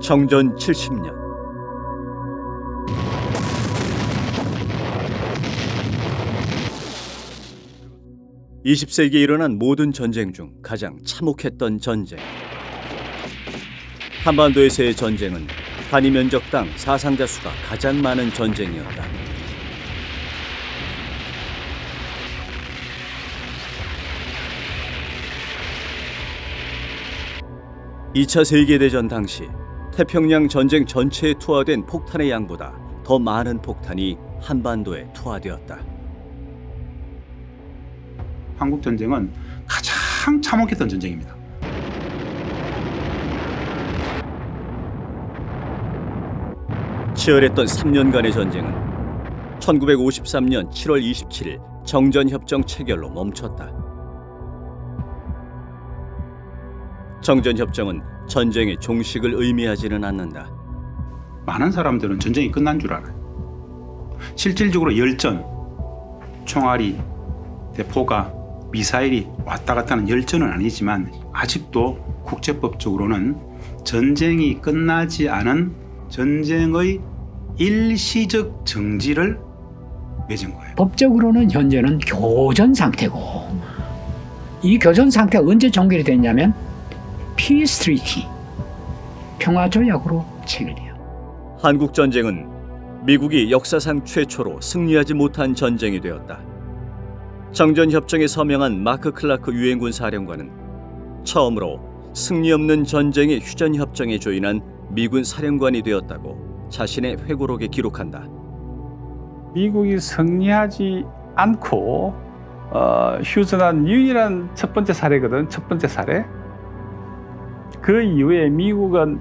정전 70년. 20세기에 일어난 모든 전쟁 중 가장 참혹했던 전쟁. 한반도에서의 전쟁은 단위 면적당 사상자 수가 가장 많은 전쟁이었다. (2차) 세계대전 당시 태평양 전쟁 전체에 투하된 폭탄의 양보다 더 많은 폭탄이 한반도에 투하되었다. 한국전쟁은 가장 참혹했던 전쟁입니다. 치열했던 3년간의 전쟁은 1953년 7월 27일 정전협정 체결로 멈췄다. 정전협정은 전쟁의 종식을 의미하지는 않는다. 많은 사람들은 전쟁이 끝난 줄 알아요. 실질적으로 열전, 총알이, 대포가, 미사일이 왔다 갔다 하는 열전은 아니지만 아직도 국제법적으로는 전쟁이 끝나지 않은 전쟁의 일시적 정지를 맺은 거예요. 법적으로는 현재는 교전 상태고, 이 교전 상태가 언제 종결이 됐냐면 Peace Treaty, 평화조약으로 체결돼요. 한국전쟁은 미국이 역사상 최초로 승리하지 못한 전쟁이 되었다. 정전협정에 서명한 마크 클라크 유엔군 사령관은 처음으로 승리 없는 전쟁의 휴전협정에 조인한 미군 사령관이 되었다고 자신의 회고록에 기록한다. 미국이 승리하지 않고 휴전한 유일한 첫 번째 사례거든. 첫 번째 사례. 그 이후에 미국은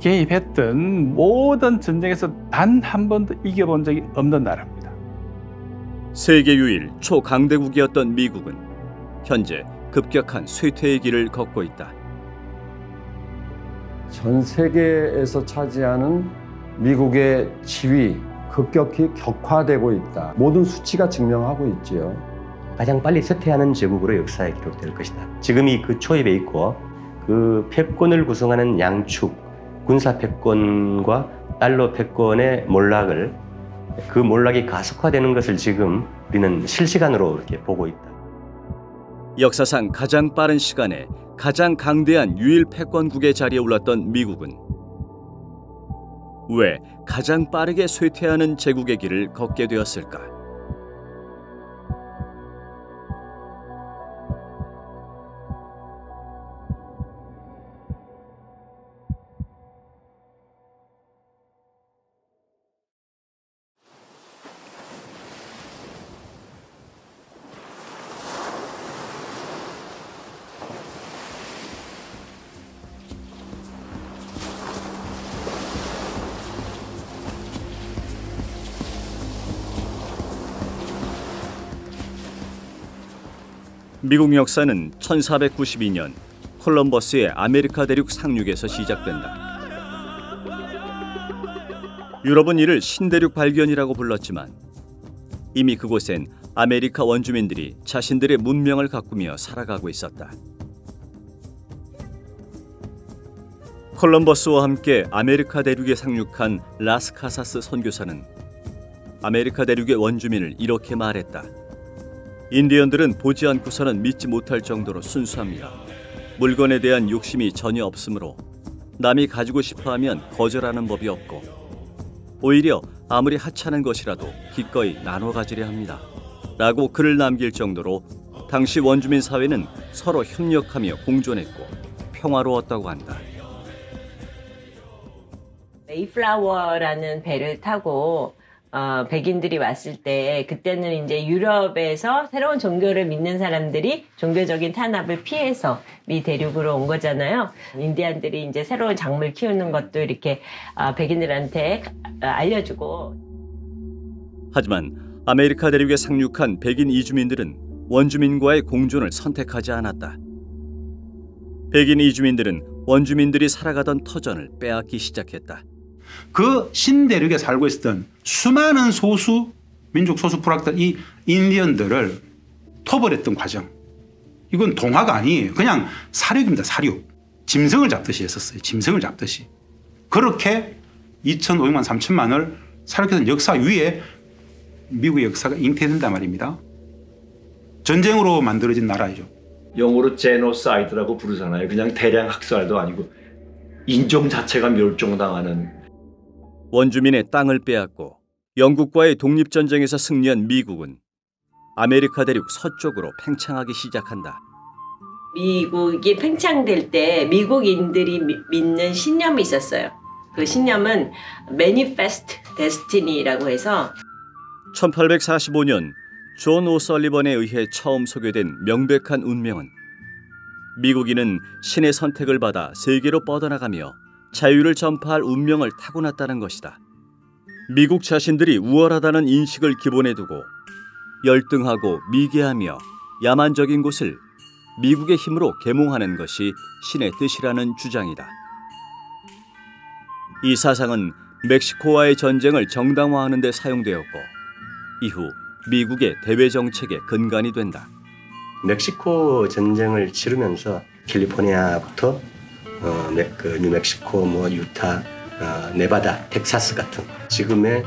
개입했던 모든 전쟁에서 단 한 번도 이겨본 적이 없는 나라입니다. 세계 유일 초강대국이었던 미국은 현재 급격한 쇠퇴의 길을 걷고 있다. 전 세계에서 차지하는 미국의 지위 급격히 격화되고 있다. 모든 수치가 증명하고 있지요. 가장 빨리 쇠퇴하는 제국으로 역사에 기록될 것이다. 지금이 그 초입에 있고 그 패권을 구성하는 양축, 군사 패권과 달러 패권의 몰락을, 그 몰락이 가속화되는 것을 지금 우리는 실시간으로 이렇게 보고 있다. 역사상 가장 빠른 시간에 가장 강대한 유일 패권국의 자리에 올랐던 미국은 왜 가장 빠르게 쇠퇴하는 제국의 길을 걷게 되었을까? 미국 역사는 1492년 콜럼버스의 아메리카 대륙 상륙에서 시작된다. 유럽은 이를 신대륙 발견이라고 불렀지만 이미 그곳엔 아메리카 원주민들이 자신들의 문명을 가꾸며 살아가고 있었다. 콜럼버스와 함께 아메리카 대륙에 상륙한 라스카사스 선교사는 아메리카 대륙의 원주민을 이렇게 말했다. 인디언들은 보지 않고서는 믿지 못할 정도로 순수합니다. 물건에 대한 욕심이 전혀 없으므로 남이 가지고 싶어하면 거절하는 법이 없고 오히려 아무리 하찮은 것이라도 기꺼이 나눠 가지려 합니다. 라고 글을 남길 정도로 당시 원주민 사회는 서로 협력하며 공존했고 평화로웠다고 한다. 메이플라워라는 배를 타고 백인들이 왔을 때 그때는 이제 유럽에서 새로운 종교를 믿는 사람들이 종교적인 탄압을 피해서 미 대륙으로 온 거잖아요. 인디안들이 이제 새로운 작물 키우는 것도 이렇게 백인들한테 알려주고. 하지만 아메리카 대륙에 상륙한 백인 이주민들은 원주민과의 공존을 선택하지 않았다. 백인 이주민들은 원주민들이 살아가던 터전을 빼앗기 시작했다. 그 신대륙에 살고 있었던 수많은 소수 민족 소수 부락들, 이 인디언들을 토벌했던 과정, 이건 동화가 아니에요. 그냥 사륙입니다. 사륙. 짐승을 잡듯이 했었어요. 짐승을 잡듯이. 그렇게 2,500만 3천만을 사륙했던 역사 위에 미국의 역사가 잉태된단 말입니다. 전쟁으로 만들어진 나라이죠. 영어로 제노사이드라고 부르잖아요. 그냥 대량 학살도 아니고 인종 자체가 멸종당하는. 원주민의 땅을 빼앗고 영국과의 독립전쟁에서 승리한 미국은 아메리카 대륙 서쪽으로 팽창하기 시작한다. 미국이 팽창될 때 미국인들이 믿는 신념이 있었어요. 그 신념은 Manifest Destiny라고 해서 1845년 존 오설리번에 의해 처음 소개된 명백한 운명은 미국인은 신의 선택을 받아 세계로 뻗어나가며 자유를 전파할 운명을 타고났다는 것이다. 미국 자신들이 우월하다는 인식을 기본에 두고 열등하고 미개하며 야만적인 곳을 미국의 힘으로 계몽하는 것이 신의 뜻이라는 주장이다. 이 사상은 멕시코와의 전쟁을 정당화하는 데 사용되었고 이후 미국의 대외 정책의 근간이 된다. 멕시코 전쟁을 치르면서 캘리포니아부터 뉴멕시코, 유타, 네바다, 텍사스 같은 지금의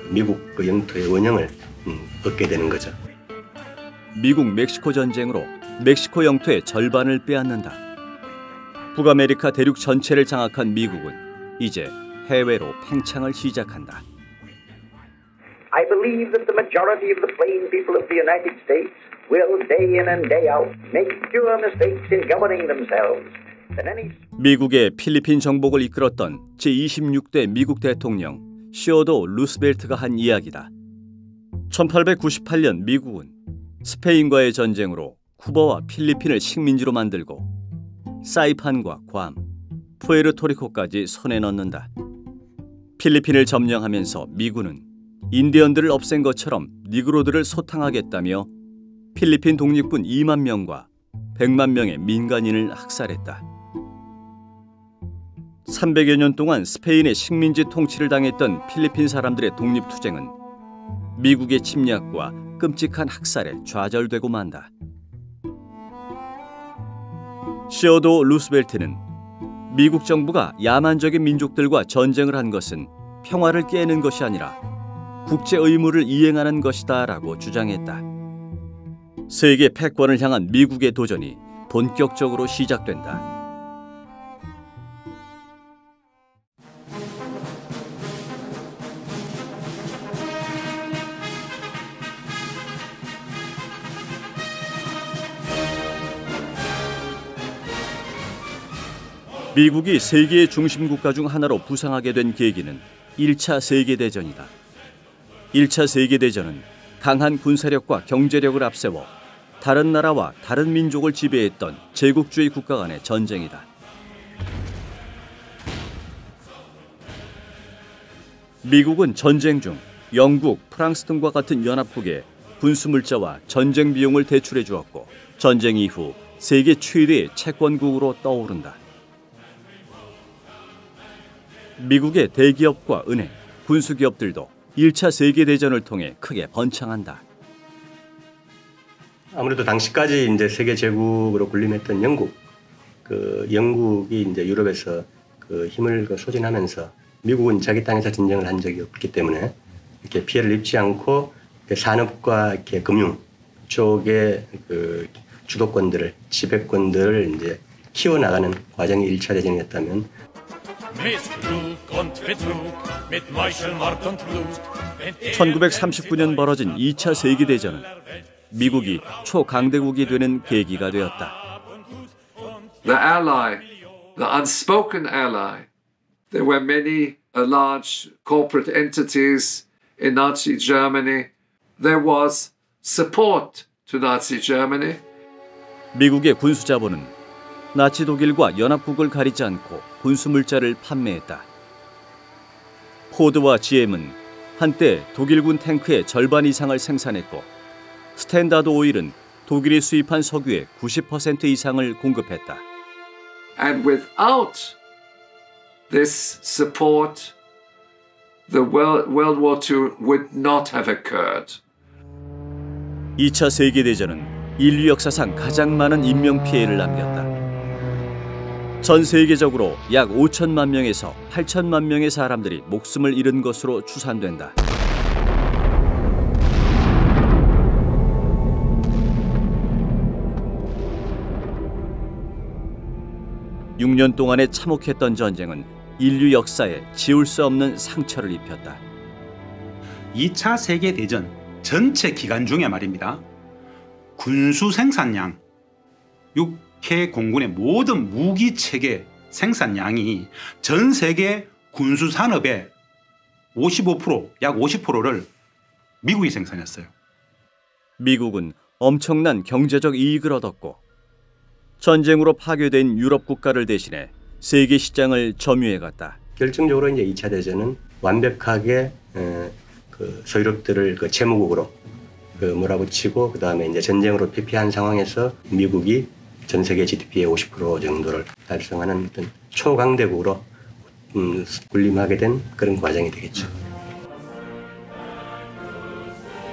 미국 영토의 원형을 얻게 되는 거죠. 미국 멕시코 전쟁으로 멕시코 영토의 절반을 빼앗는다. 북아메리카 대륙 전체를 장악한 미국은 이제 해외로 팽창을 시작한다. I believe that the majority of the plain people of the United States will day in and day out make fewer mistakes in governing themselves than any. 미국의 필리핀 정복을 이끌었던 제26대 미국 대통령 시어도 루스벨트가 한 이야기다. 1898년 미국은 스페인과의 전쟁으로 쿠바와 필리핀을 식민지로 만들고 사이판과 괌, 푸에르토리코까지 손에 넣는다. 필리핀을 점령하면서 미군은 인디언들을 없앤 것처럼 니그로들을 소탕하겠다며 필리핀 독립군 2만 명과 100만 명의 민간인을 학살했다. 300여 년 동안 스페인의 식민지 통치를 당했던 필리핀 사람들의 독립투쟁은 미국의 침략과 끔찍한 학살에 좌절되고 만다. 시어도 루스벨트는 미국 정부가 야만적인 민족들과 전쟁을 한 것은 평화를 깨는 것이 아니라 국제 의무를 이행하는 것이다 라고 주장했다. 세계 패권을 향한 미국의 도전이 본격적으로 시작된다. 미국이 세계의 중심 국가 중 하나로 부상하게 된 계기는 1차 세계대전이다. 1차 세계대전은 강한 군사력과 경제력을 앞세워 다른 나라와 다른 민족을 지배했던 제국주의 국가 간의 전쟁이다. 미국은 전쟁 중 영국, 프랑스 등과 같은 연합국에 군수물자와 전쟁 비용을 대출해 주었고 전쟁 이후 세계 최대의 채권국으로 떠오른다. 미국의 대기업과 은행, 군수기업들도 1차 세계대전을 통해 크게 번창한다. 아무래도 당시까지 이제 세계 제국으로 군림했던 영국이 이제 유럽에서 힘을 소진하면서 미국은 자기 땅에서 전쟁을 한 적이 없기 때문에 이렇게 피해를 입지 않고 산업과 이렇게 금융 쪽의 주도권들을 지배권들을 이제 키워나가는 과정이 1차 대전이었다면. 1939년 벌어진 2차 세계대전은 미국이 초강대국이 되는 계기가 되었다. The ally, the unspoken ally. There were many large corporate entities in Nazi Germany. There was support to Nazi Germany. 미국의 군수자본은 나치 독일과 연합국을 가리지 않고 군수물자를 판매했다. 포드와 GM은 한때 독일군 탱크의 절반 이상을 생산했고 스탠다드 오일은 독일이 수입한 석유의 90% 이상을 공급했다. And without this support, the World War II would not have occurred. 2차 세계대전은 인류 역사상 가장 많은 인명피해를 남겼다. 전 세계적으로 약 5천만 명에서 8천만 명의 사람들이 목숨을 잃은 것으로 추산된다. (6년) 동안에 참혹했던 전쟁은 인류 역사에 지울 수 없는 상처를 입혔다. 2차 세계대전 전체 기간 중에 말입니다. 군수 생산량, 육해 공군의 모든 무기체계 생산량이 전 세계 군수 산업의 55%, 약 50%를 미국이 생산했어요. 미국은 엄청난 경제적 이익을 얻었고 전쟁으로 파괴된 유럽 국가를 대신해 세계 시장을 점유해갔다. 결정적으로 이제 2차 대전은 완벽하게 그 소유력들을 그 재무국으로 몰아붙이고 그다음에 이제 전쟁으로 피폐한 상황에서 미국이 전 세계 GDP의 50% 정도를 달성하는 어떤 초강대국으로 군림하게 된 그런 과정이 되겠죠.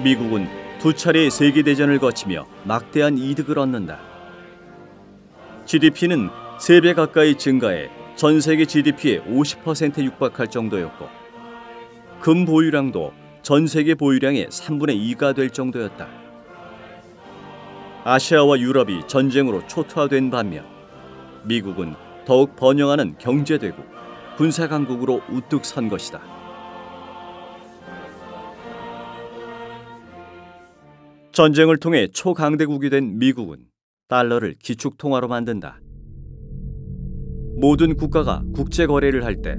미국은 두 차례의 세계대전을 거치며 막대한 이득을 얻는다. GDP는 3배 가까이 증가해 전 세계 GDP의 50%에 육박할 정도였고 금 보유량도 전 세계 보유량의 3분의 2가 될 정도였다. 아시아와 유럽이 전쟁으로 초토화된 반면 미국은 더욱 번영하는 경제대국, 군사강국으로 우뚝 선 것이다. 전쟁을 통해 초강대국이 된 미국은 달러를 기축통화로 만든다. 모든 국가가 국제거래를 할 때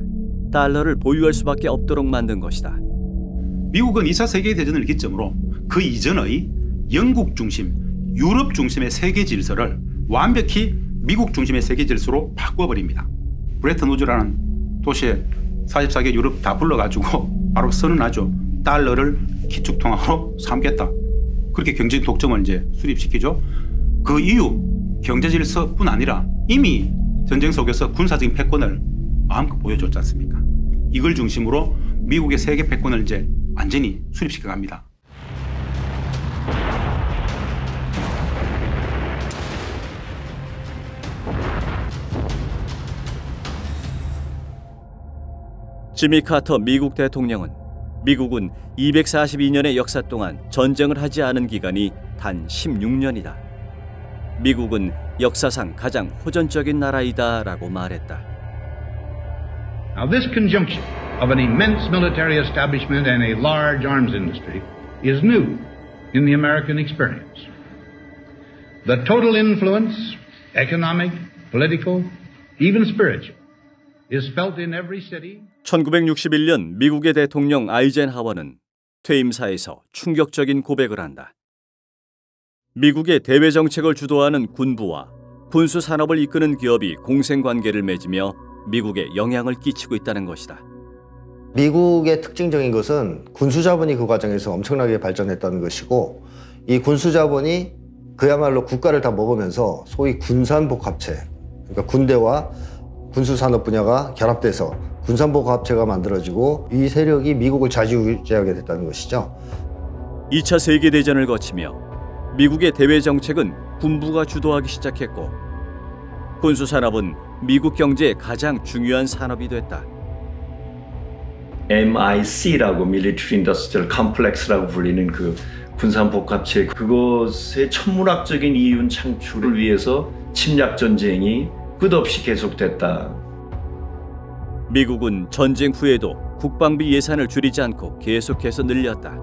달러를 보유할 수밖에 없도록 만든 것이다. 미국은 2차 세계대전을 기점으로 그 이전의 영국 중심, 유럽 중심의 세계 질서를 완벽히 미국 중심의 세계 질서로 바꿔버립니다. 브레튼 우즈라는 도시에 44개 유럽 다 불러가지고 바로 선언하죠. 달러를 기축통화로 삼겠다. 그렇게 경제 독점을 이제 수립시키죠. 그 이후 경제 질서뿐 아니라 이미 전쟁 속에서 군사적인 패권을 마음껏 보여줬지 않습니까? 이걸 중심으로 미국의 세계 패권을 이제 완전히 수립시켜 갑니다. 지미 카터 미국 대통령은 미국은 242년의 역사 동안 전쟁을 하지 않은 기간이 단 16년이다. 미국은 역사상 가장 호전적인 나라이다라고 말했다. Now this conjunction of an immense military establishment and a large arms industry is new in the American experience. The total influence, economic, political, even spiritual, is felt in every city. 1961년 미국의 대통령 아이젠하워는 퇴임사에서 충격적인 고백을 한다. 미국의 대외 정책을 주도하는 군부와 군수 산업을 이끄는 기업이 공생관계를 맺으며 미국에 영향을 끼치고 있다는 것이다. 미국의 특징적인 것은 군수자본이 그 과정에서 엄청나게 발전했다는 것이고 이 군수자본이 그야말로 국가를 다 먹으면서 소위 군산복합체, 그러니까 군대와 군수산업 분야가 결합돼서 군산복합체가 만들어지고 이 세력이 미국을 좌지우지하게 됐다는 것이죠. 2차 세계대전을 거치며 미국의 대외 정책은 군부가 주도하기 시작했고 군수산업은 미국 경제의 가장 중요한 산업이 됐다. MIC라고 Military Industrial Complex라고 불리는 그 군산복합체, 그것의 천문학적인 이윤 창출을 위해서 침략 전쟁이 끝없이 계속됐다. 미국은 전쟁 후에도 국방비 예산을 줄이지 않고 계속해서 늘렸다.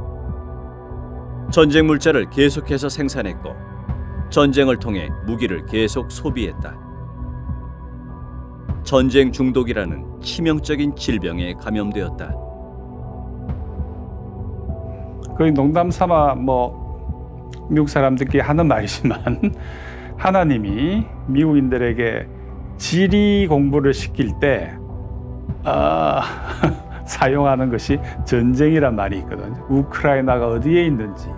전쟁 물자를 계속해서 생산했고 전쟁을 통해 무기를 계속 소비했다. 전쟁 중독이라는 치명적인 질병에 감염되었다. 거의 농담 삼아 미국 사람들끼리 하는 말이지만 하나님이 미국인들에게 지리 공부를 시킬 때 사용하는 것이 전쟁이란 말이 있거든요. 우크라이나가 어디에 있는지,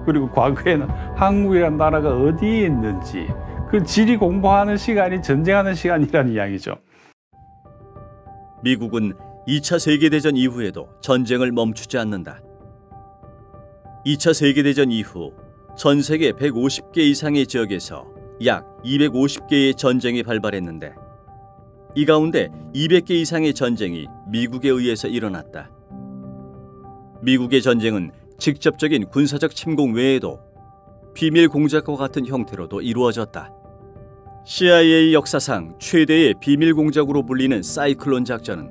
그리고 과거에는 한국이라는 나라가 어디에 있는지, 그 지리 공부하는 시간이 전쟁하는 시간이라는 이야기죠. 미국은 2차 세계대전 이후에도 전쟁을 멈추지 않는다. 2차 세계대전 이후 전 세계 150개 이상의 지역에서 약 250개의 전쟁이 발발했는데 이 가운데 200개 이상의 전쟁이 미국에 의해서 일어났다. 미국의 전쟁은 직접적인 군사적 침공 외에도 비밀 공작과 같은 형태로도 이루어졌다. CIA 역사상 최대의 비밀 공작으로 불리는 사이클론 작전은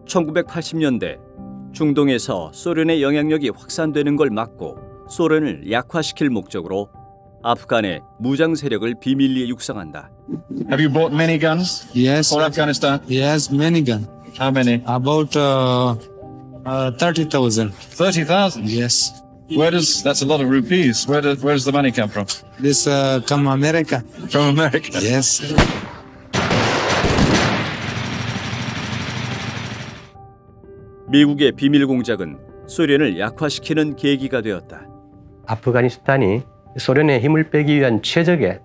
1980년대 중동에서 소련의 영향력이 확산되는 걸 막고 소련을 약화시킬 목적으로 아프간의 무장 세력을 비밀리에 육성한다. Have you bought many guns? Yes. For Afghanistan? Yes, many guns. How many? About 30,000. 30,000? Yes. That's a lot of rupees. Where does the money come from? This come America. From America? Yes. 미국의 비밀 공작은 소련을 약화시키는 계기가 되었다. 아프가니스탄이 소련의 힘을 빼기 위한 최적의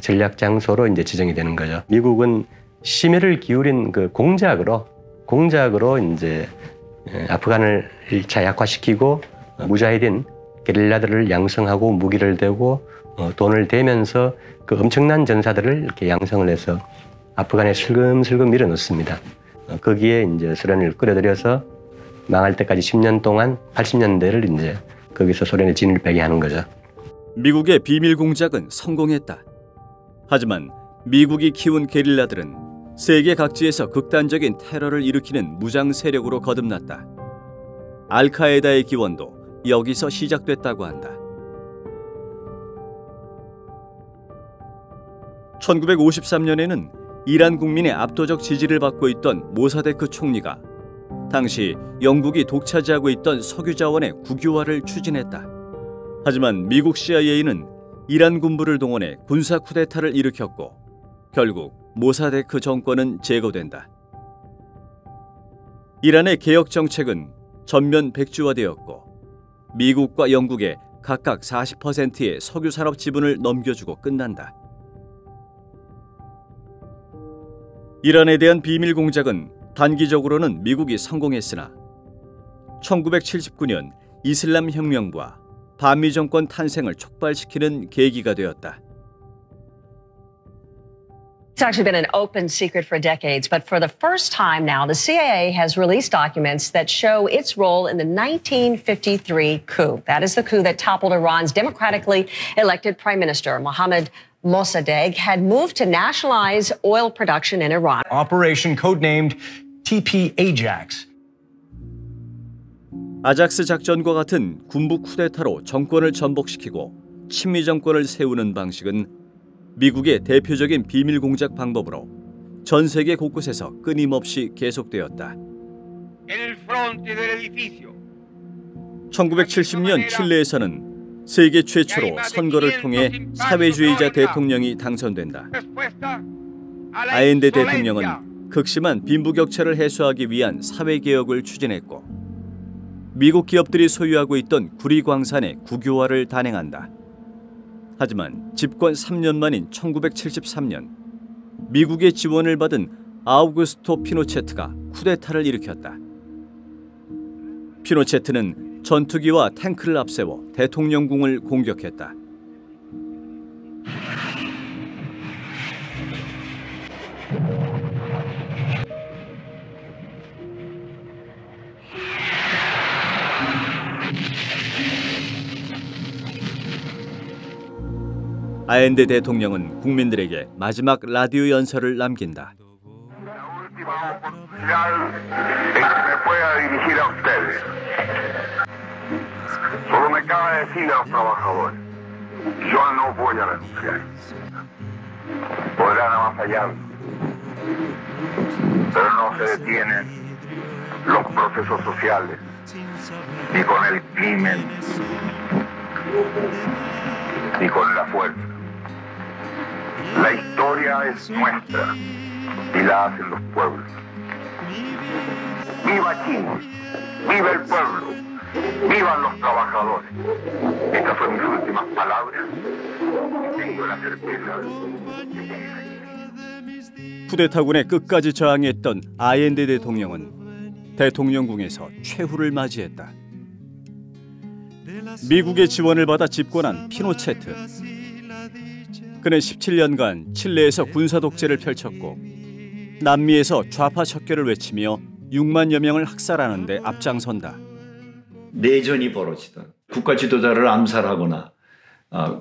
전략 장소로 이제 지정이 되는 거죠. 미국은 심혈을 기울인 그 공작으로 이제 아프간을 1차 약화시키고 무자히딘 게릴라들을 양성하고 무기를 대고 돈을 대면서 그 엄청난 전사들을 이렇게 양성을 해서 아프간에 슬금슬금 밀어넣습니다. 거기에 이제 소련을 끌어들여서 망할 때까지 10년 동안 80년대를 이제 거기서 소련의 진을 빼게 하는 거죠. 미국의 비밀 공작은 성공했다. 하지만 미국이 키운 게릴라들은 세계 각지에서 극단적인 테러를 일으키는 무장 세력으로 거듭났다. 알카에다의 기원도 여기서 시작됐다고 한다. 1953년에는 이란 국민의 압도적 지지를 받고 있던 모사데크 총리가 당시 영국이 독차지하고 있던 석유 자원의 국유화를 추진했다. 하지만 미국 CIA는 이란 군부를 동원해 군사 쿠데타를 일으켰고 결국 모사데크 정권은 제거된다. 이란의 개혁 정책은 전면 백지화되었고 미국과 영국에 각각 40%의 석유 산업 지분을 넘겨주고 끝난다. 이란에 대한 비밀 공작은 단기적으로는 미국이 성공했으나 1979년 이슬람 혁명과 반미 정권 탄생을 촉발시키는 계기가 되었다. It's actually been an open secret for decades, but for the first time now, the CIA has released documents that show its role in the 1953 coup. That is the coup that toppled Iran's democratically elected prime minister, Mohammad Mossadegh, had moved to nationalize oil production in Iran. Operation codenamed TP Ajax. 아작스 작전과 같은 군부 쿠데타로 정권을 전복시키고 친미 정권을 세우는 방식은 미국의 대표적인 비밀 공작 방법으로 전 세계 곳곳에서 끊임없이 계속되었다. 1970년 칠레에서는 세계 최초로 선거를 통해 사회주의자 대통령이 당선된다. 아엔데 대통령은 극심한 빈부격차를 해소하기 위한 사회개혁을 추진했고 미국 기업들이 소유하고 있던 구리광산의 국유화를 단행한다. 하지만 집권 3년 만인 1973년 미국의 지원을 받은 아우구스토 피노체트가 쿠데타를 일으켰다. 피노체트는 전투기와 탱크를 앞세워 대통령궁을 공격했다. 아엔데 대통령은 국민들에게 마지막 라디오 연설을 남긴다. Solo me cabe decirle a los trabajadores, yo no voy a renunciar. Podrán avasallar, pero no se detienen los procesos sociales, ni con el crimen, ni con la fuerza. La historia es nuestra y la hacen los pueblos. ¡Viva Chile! ¡Viva el pueblo! ¡Vivan los trabajadores! Estas fueron mis últimas palabras. Tengo la certeza de 쿠데타군의 끝까지 저항했던 아엔데 대통령은 대통령궁에서 최후를 맞이했다. 미국의 지원을 받아 집권한 피노체트. 그는 17년간 칠레에서 군사 독재를 펼쳤고 남미에서 좌파 척결을 외치며 6만여 명을 학살하는 데 앞장선다. 내전이 벌어지던 국가 지도자를 암살하거나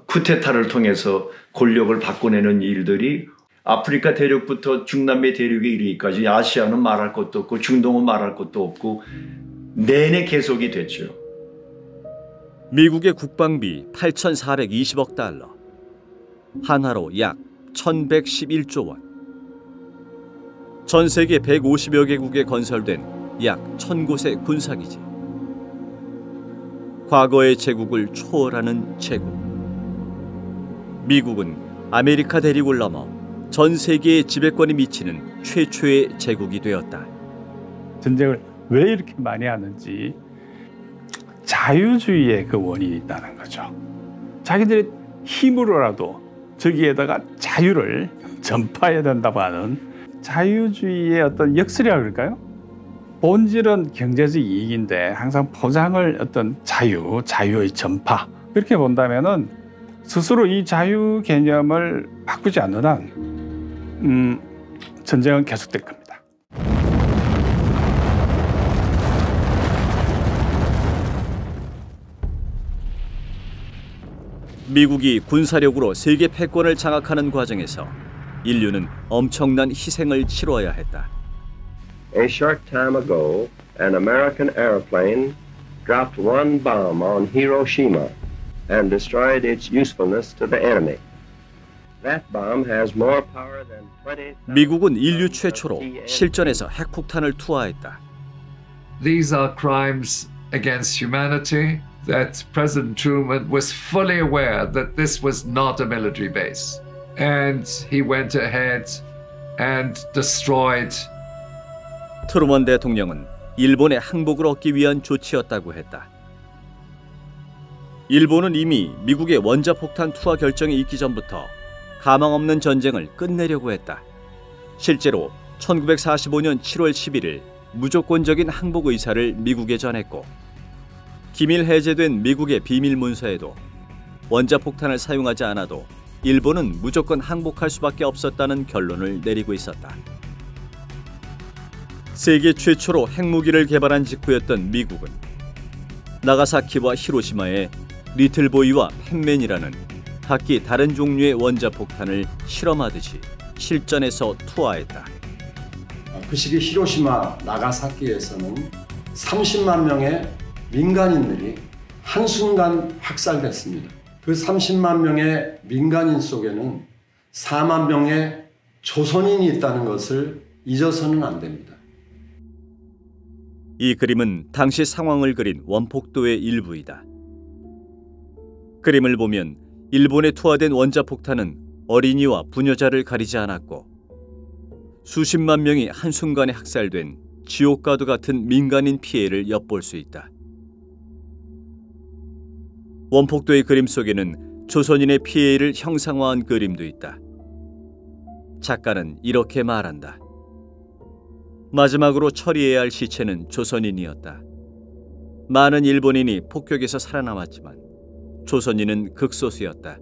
쿠데타를 통해서 권력을 바꿔내는 일들이 아프리카 대륙부터 중남미 대륙에 이르기까지 아시아는 말할 것도 없고 중동은 말할 것도 없고 내내 계속이 됐죠. 미국의 국방비 8,420억 달러, 한화로 약 1,111조 원. 전 세계 150여 개국에 건설된 약 1,000곳의 군사기지. 과거의 제국을 초월하는 제국. 미국은 아메리카 대륙을 넘어 전 세계의 지배권이 미치는 최초의 제국이 되었다. 전쟁을 왜 이렇게 많이 하는지 자유주의의 그 원인이 있다는 거죠. 자기들의 힘으로라도 저기에다가 자유를 전파해야 된다고 하는 자유주의의 어떤 역설이라 그럴까요? 본질은 경제적 이익인데 항상 포장을 어떤 자유의 전파 그렇게 본다면은 스스로 이 자유 개념을 바꾸지 않는 한 전쟁은 계속될 겁니다. 미국이 군사력으로 세계 패권을 장악하는 과정에서 인류는 엄청난 희생을 치러야 했다. A short time ago, an American airplane dropped one bomb on Hiroshima and destroyed its usefulness to the enemy. That bomb has more power than 20. 미국은 인류 최초로 실전에서 핵폭탄을 투하했다. These are crimes against humanity that President Truman was fully aware that this was not a military base. And he went ahead and destroyed. 트루먼 대통령은 일본의 항복을 얻기 위한 조치였다고 했다. 일본은 이미 미국의 원자폭탄 투하 결정이 있기 전부터 가망없는 전쟁을 끝내려고 했다. 실제로 1945년 7월 11일 무조건적인 항복 의사를 미국에 전했고 기밀 해제된 미국의 비밀 문서에도 원자폭탄을 사용하지 않아도 일본은 무조건 항복할 수밖에 없었다는 결론을 내리고 있었다. 세계 최초로 핵무기를 개발한 직후였던 미국은 나가사키와 히로시마에 리틀보이와 팬맨이라는 각기 다른 종류의 원자폭탄을 실험하듯이 실전에서 투하했다. 그 시기 히로시마, 나가사키에서는 30만 명의 민간인들이 한순간 학살됐습니다. 그 30만 명의 민간인 속에는 4만 명의 조선인이 있다는 것을 잊어서는 안 됩니다. 이 그림은 당시 상황을 그린 원폭도의 일부이다. 그림을 보면 일본에 투하된 원자폭탄은 어린이와 부녀자를 가리지 않았고 수십만 명이 한순간에 학살된 지옥과도 같은 민간인 피해를 엿볼 수 있다. 원폭도의 그림 속에는 조선인의 피해를 형상화한 그림도 있다. 작가는 이렇게 말한다. 마지막으로 처리해야 할 시체는 조선인이었다. 많은 일본인이 폭격에서 살아남았지만 조선인은 극소수였다.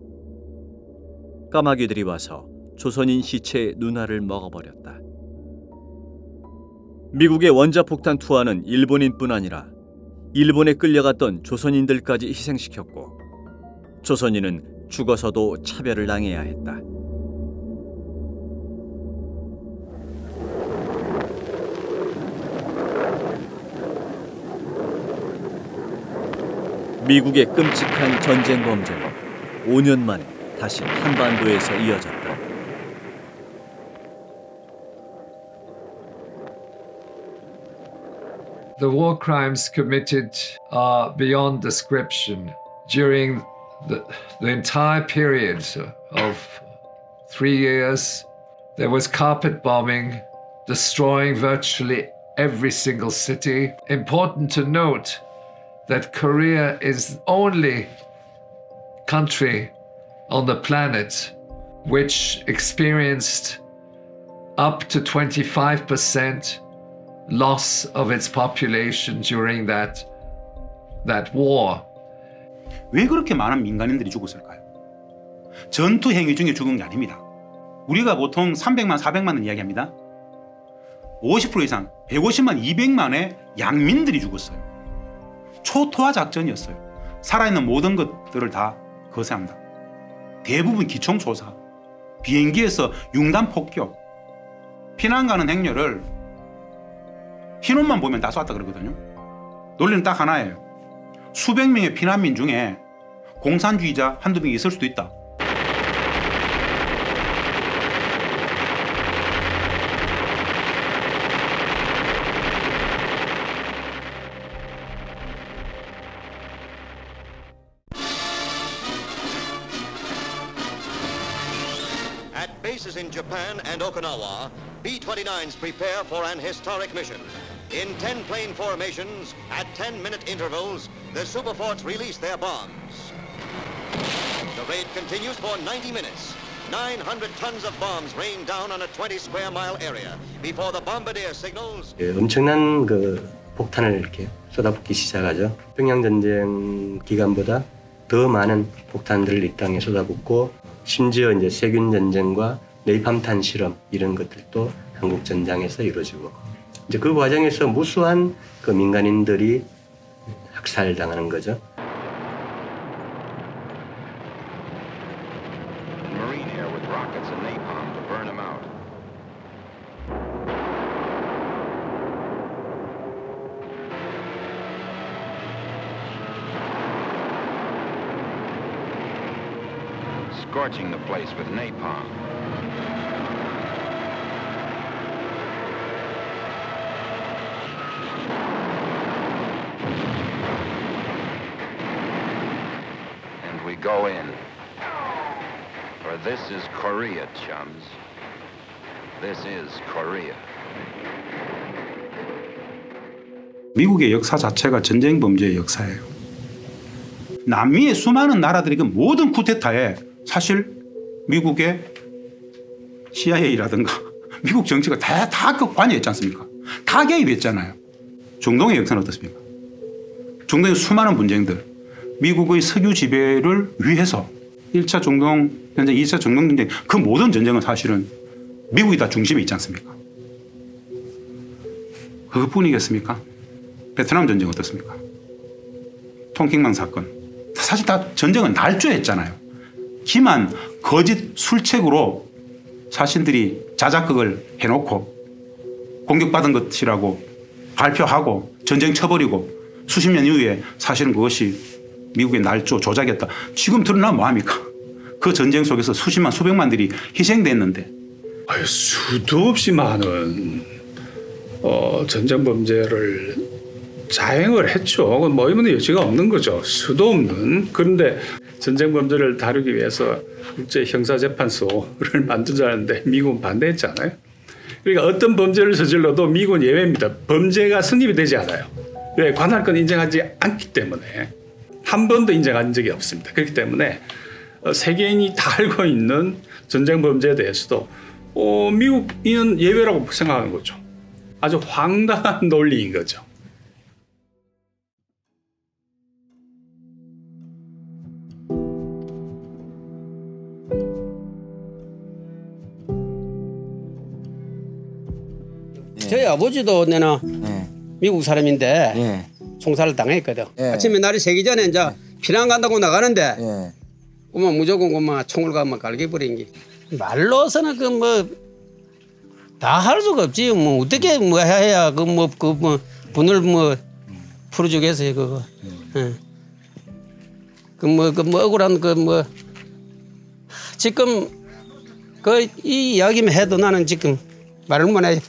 까마귀들이 와서 조선인 시체의 눈알을 먹어버렸다. 미국의 원자폭탄 투하는 일본인뿐 아니라 일본에 끌려갔던 조선인들까지 희생시켰고 조선인은 죽어서도 차별을 당해야 했다. 미국의 끔찍한 전쟁 범죄는 5년 만에 다시 한반도에서 이어졌다. The war crimes committed are beyond description. During the entire period of 3 years, there was carpet bombing, destroying virtually every single city. Important to note that Korea is the only country on the planet which experienced up to 25% loss of its population during that war. 왜 그렇게 많은 민간인들이 죽었을까요? 전투 행위 중에 죽은 게 아닙니다. 우리가 보통 300만, 400만을 이야기합니다. 50% 이상, 150만, 200만의 양민들이 죽었어요. 초토화 작전이었어요. 살아있는 모든 것들을 다 거세합니다. 대부분 기총소사, 비행기에서 융단 폭격, 피난 가는 행렬을 흰옷만 보면 다 쐈다 그러거든요. 논리는 딱 하나예요. 수백 명의 피난민 중에 공산주의자 한두 명이 있을 수도 있다. Bases in Japan and Okinawa, B-29s prepare for an historic mission. In 10 plane formations, at 10-minute intervals, the superforts release their bombs. The raid continues for 90 minutes. 900 tons of bombs rain down on a 20-square-mile area before the bombardier signals. 엄청난 그 폭탄을 이렇게 쏟아붓기 시작하죠. 평양전쟁 기간보다 더 많은 폭탄들을 이 땅에 쏟아붓고 심지어 이제 세균 전쟁과 네이팜탄 실험 이런 것들도 한국 전장에서 이루어지고 이제 그 과정에서 무수한 그 민간인들이 학살당하는 거죠. Marine air with rockets and napalm to burn them out. Scorching the place with napalm. And we go in. For this is Korea, chums. This is Korea. 미국의 역사 자체가 전쟁 범죄의 역사예요. 남미의 수많은 나라들이 그 모든 쿠데타에 사실 미국의 CIA라든가 미국 정치가 다 관여했지 않습니까? 다 개입했잖아요. 중동의 역사는 어떻습니까? 중동의 수많은 분쟁들, 미국의 석유 지배를 위해서 1차 중동 전쟁, 2차 중동 전쟁, 그 모든 전쟁은 사실은 미국이 다 중심에 있지 않습니까? 그것뿐이겠습니까? 베트남 전쟁 어떻습니까? 통킹망 사건. 사실 다 전쟁은 날조했잖아요. 기만 거짓 술책으로 자신들이 자작극을 해놓고 공격받은 것이라고 발표하고 전쟁 쳐버리고 수십 년 이후에 사실은 그것이 미국의 날조 조작이었다. 지금 드러나면 뭐합니까? 그 전쟁 속에서 수십만 수백만들이 희생됐는데 수도 없이 많은 전쟁 범죄를 자행을 했죠. 뭐 이런 여지가 없는 거죠. 수도 없는. 그런데 전쟁 범죄를 다루기 위해서 국제 형사재판소를 만들자는데 미국은 반대했잖아요. 그러니까 어떤 범죄를 저질러도 미국은 예외입니다. 범죄가 성립이 되지 않아요. 왜? 관할권 인정하지 않기 때문에. 한 번도 인정한 적이 없습니다. 그렇기 때문에 세계인이 다 알고 있는 전쟁 범죄에 대해서도 미국인은 예외라고 생각하는 거죠. 아주 황당한 논리인 거죠. 저희 아버지도 내가 미국 사람인데 총살을 당했거든. 아침에 날이 새기 전에 이제 피난 간다고 나가는데 그만 무조건 그만 총을 가만 갈겨버린 게 말로서는 그 뭐 다 할 수가 없지. 뭐 어떻게 뭐 해야 그 뭐 분을 뭐 풀어주겠어요 그거. 그 뭐 억울한 그 뭐 지금 그 이 이야기만 해도 나는 지금 말을 못 해.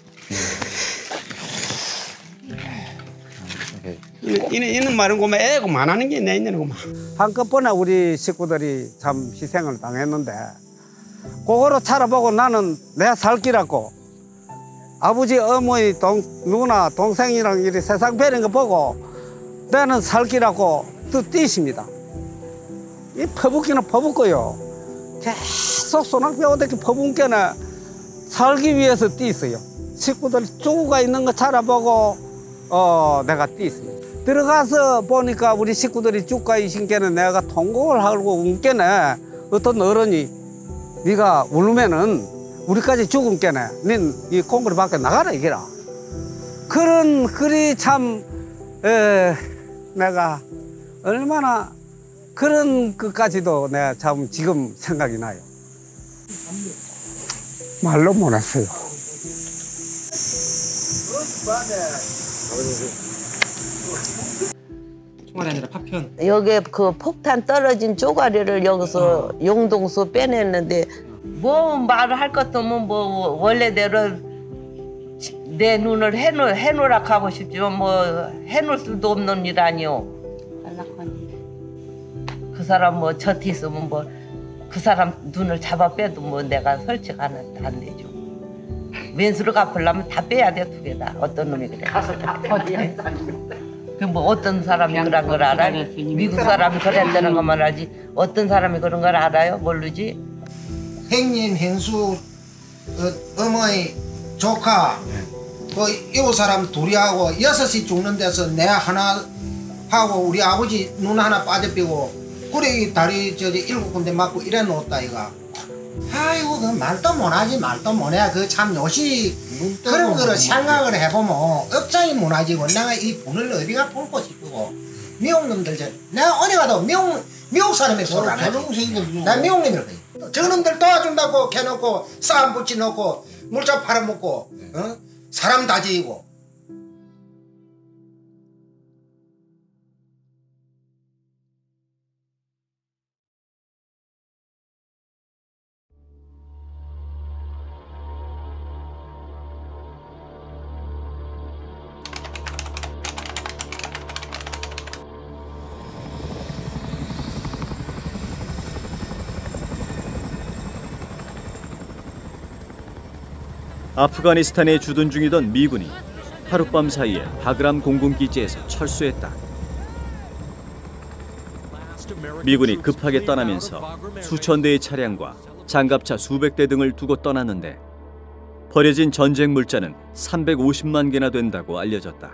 이는 말은 그만 애고 만하는 게 내 있는 거만. 한꺼번에 우리 식구들이 참 희생을 당했는데 그거로 살아보고 나는 내 살기라고 아버지 어머니 누나 동생이랑 이렇게 세상 배는 거 보고 나는 살기라고 또 뛰십니다. 이 퍼붓기는 퍼붓고요. 계속 소낙비 오대기 퍼붓기는 살기 위해서 뛰었어요. 식구들 죽어가 있는 거 살아보고 내가 뛰었습니다. 들어가서 보니까 우리 식구들이 죽가 이신께는 내가 통곡을 하고 운께네 어떤 어른이 네가 울면은 우리까지 죽은께네 닌 이 콩쿠리 밖에 나가라 이게라. 그런 글이 참 내가 얼마나 그런 것까지도 내가 참 지금 생각이 나요. 말로 못했어요. 총알이 아니라 파편. 여기 그 폭탄 떨어진 쪼가리를 여기서 용동수 빼냈는데 뭐 말을 할 것도 없으면 뭐 원래대로 내 눈을 해놓으라 하고 싶지만 뭐 해놓을 수도 없는 일 아니오. 그 사람 뭐 저티 있으면 뭐 그 사람 눈을 잡아 빼도 뭐 내가 설치가 안 되죠. 왼수를 갚으려면 다 빼야 돼, 두 개 다. 어떤 놈이 그래. 가서 다 빼야 그 뭐 어떤 사람이 그런 걸 알아? 미국 사람이 그랬다는 것만 알지. 어떤 사람이 그런 걸 알아요? 모르지. 형님, 형수, 어머니, 조카, 요 사람 둘이 하고 6이 죽는 데서 내 하나 하고 우리 아버지 눈 하나 빠져삐고 그래 다리 7군데 맞고 이래 놓았다 이가. 아이고 그 말도 못하지 말도 못해. 그 참 요시 그런 거를 생각을 해보면 억장이 무너지고 내가 이 분을 어디가 풀고 싶고 미국 놈들 내가 어디 가도 미국 사람이 소리 안 하지. 나 미국 놈이라 그래. 저 놈들 도와준다고 캐놓고 싸움 붙여놓고 물자 팔아먹고 사람 다지고. 아프가니스탄에 주둔 중이던 미군이 하룻밤 사이에 바그람 공군기지에서 철수했다. 미군이 급하게 떠나면서 수천 대의 차량과 장갑차 수백 대 등을 두고 떠났는데 버려진 전쟁 물자는 350만 개나 된다고 알려졌다.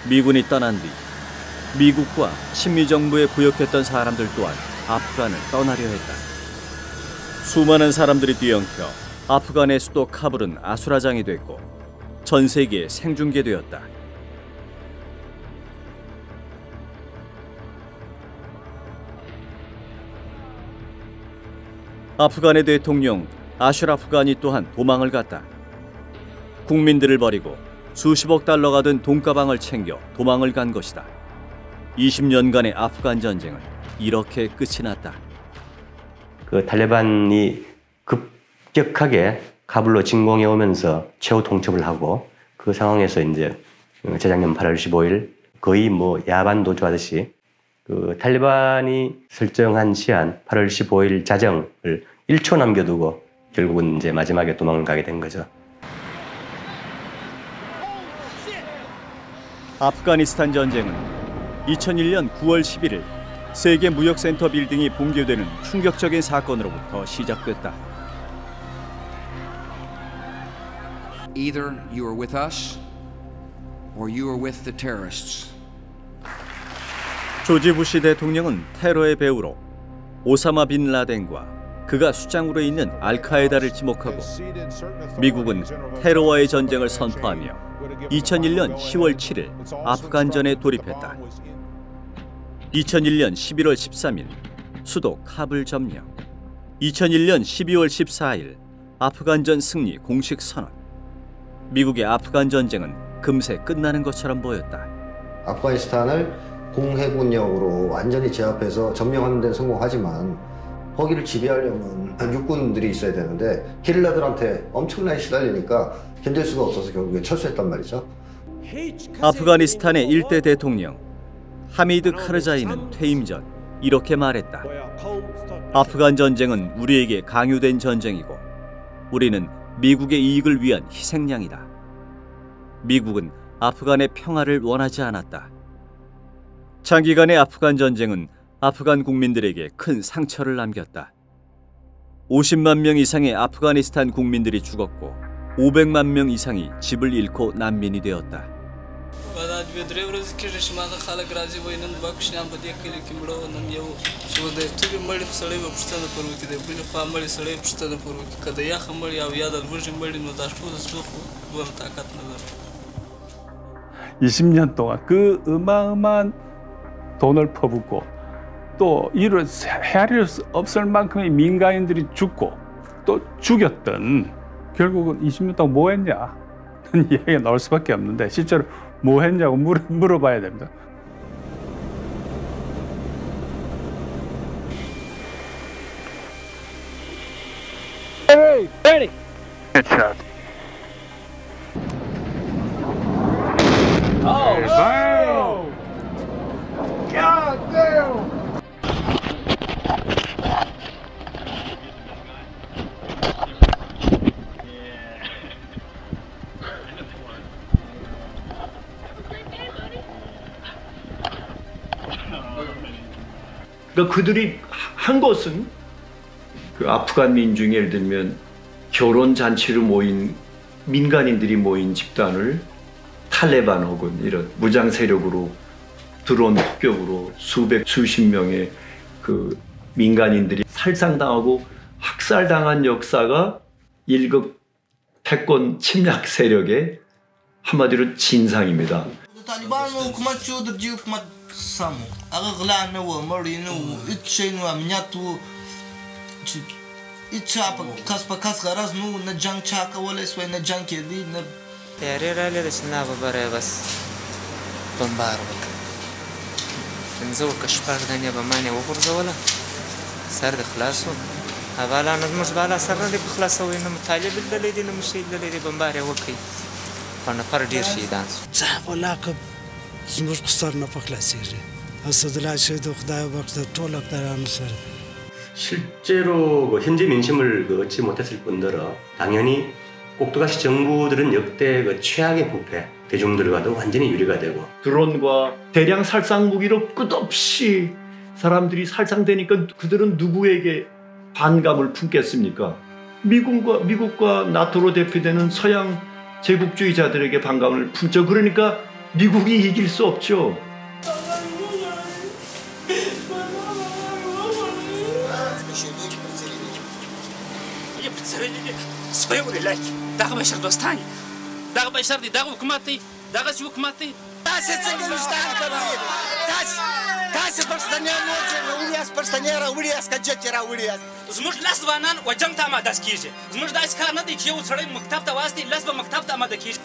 미군이 떠난 뒤 미국과 친미 정부에 부역했던 사람들 또한 아프간을 떠나려 했다. 수많은 사람들이 뒤엉켜 아프간의 수도 카불은 아수라장이 됐고 전 세계에 생중계되었다. 아프간의 대통령 아슈라프 가니 또한 도망을 갔다. 국민들을 버리고 수십억 달러가 든 돈가방을 챙겨 도망을 간 것이다. 20년간의 아프간 전쟁은 이렇게 끝이 났다. 그 탈레반이 급격하게 카불로 진공해 오면서 최후 통첩을 하고 그 상황에서 이제 재작년 8월 15일 거의 뭐 야반 도주하듯이 그 탈레반이 설정한 시한 8월 15일 자정을 1초 남겨두고 결국은 이제 마지막에 도망을 가게 된 거죠. 아프가니스탄 전쟁은 2001년 9월 11일 세계 무역센터 빌딩이 붕괴되는 충격적인 사건으로부터 시작됐다. Either you are with us or you are with the terrorists. 조지 부시 대통령은 테러의 배후로 오사마 빈 라덴과 그가 수장으로 있는 알카에다를 지목하고 미국은 테러와의 전쟁을 선포하며 2001년 10월 7일 아프간전에 돌입했다. 2001년 11월 13일 수도 카불 점령, 2001년 12월 14일 아프간전 승리 공식 선언. 미국의 아프간 전쟁은 금세 끝나는 것처럼 보였다. 아프가니스탄을 공해군력으로 완전히 제압해서 점령하는 데는 성공하지만 거기를 지배하려면 육군들이 있어야 되는데 게릴라들한테 엄청나게 시달리니까 견딜 수가 없어서 결국에 철수했단 말이죠. 아프가니스탄의 일대 대통령 하미드 카르자이는 퇴임 전 이렇게 말했다. 아프간 전쟁은 우리에게 강요된 전쟁이고 우리는 미국의 이익을 위한 희생양이다. 미국은 아프간의 평화를 원하지 않았다. 장기간의 아프간 전쟁은 아프간 국민들에게 큰 상처를 남겼다. 50만 명 이상의 아프가니스탄 국민들이 죽었고 500만 명 이상이 집을 잃고 난민이 되었다. 20년 동안 그 어마어마한 돈을 퍼붓고 또 이를 헤아릴 수 없을 만큼의 민간인들이 죽고 또 죽였던, 결국은 20년 동안 뭐 했냐? 이야기가 나올 수밖에 없는데 실제로 뭐 했냐고 물어봐야 됩니다. Hey, ready. Good shot. Oh, wow. God damn. 그러니까 그들이 한 것은 그 아프간 민중이 예를 들면 결혼 잔치로 모인 민간인들이 모인 집단을 탈레반 혹은 이런 무장 세력으로 드론 폭격으로 수십 명의 그 민간인들이 살상당하고 학살당한 역사가 1급 패권 침략 세력의 한마디로 진상입니다. طالبانو حکومت شو در جی حکومت سامو اگه غلانه و مرینه و اتشین و امنیت و اتشا پا کس غرض نو نه جنگ چاکه ولی سوی نه جنگ کردی نه تیاری را لیدشنا ببره بس بمبار بکن انزو کشپار دنیا بمانی وغرزوله سر د خلاصو اولا نظمش بالا سر ندی بخلاصو اینو مطالب دلیدی نمشید دلیدی بمباری وکی پر ډیر شي دانس صاحب الله که زموږ قصر نه پخلاصېږي اسدالله شهید خدای وبخښه ټول اقدارانو سره 실제로 현재 민심을 얻지 못했을 뿐더러 당연히 꼭두가시 정부들은 역대 최악의 부패, 대중들과도 완전히 유리가 되고 드론과 대량 살상 무기로 끝없이 사람들이 살상되니까 그들은 누구에게 반감을 품겠습니까? 미국과 나토로 대표되는 서양 제국주의자들에게 반감을 품죠. 그러니까 미국이 이길 수 없죠. تاسې پښتنیان وړیاست پښتنې راوړیاست که جت یې راوړیاست زموږ لس ځوانان و جنګ ته اماده کېږي زموږ داسې کار نه دی چې یو سړی مکتب ته واستي لس به مکتب ته اماده کېږي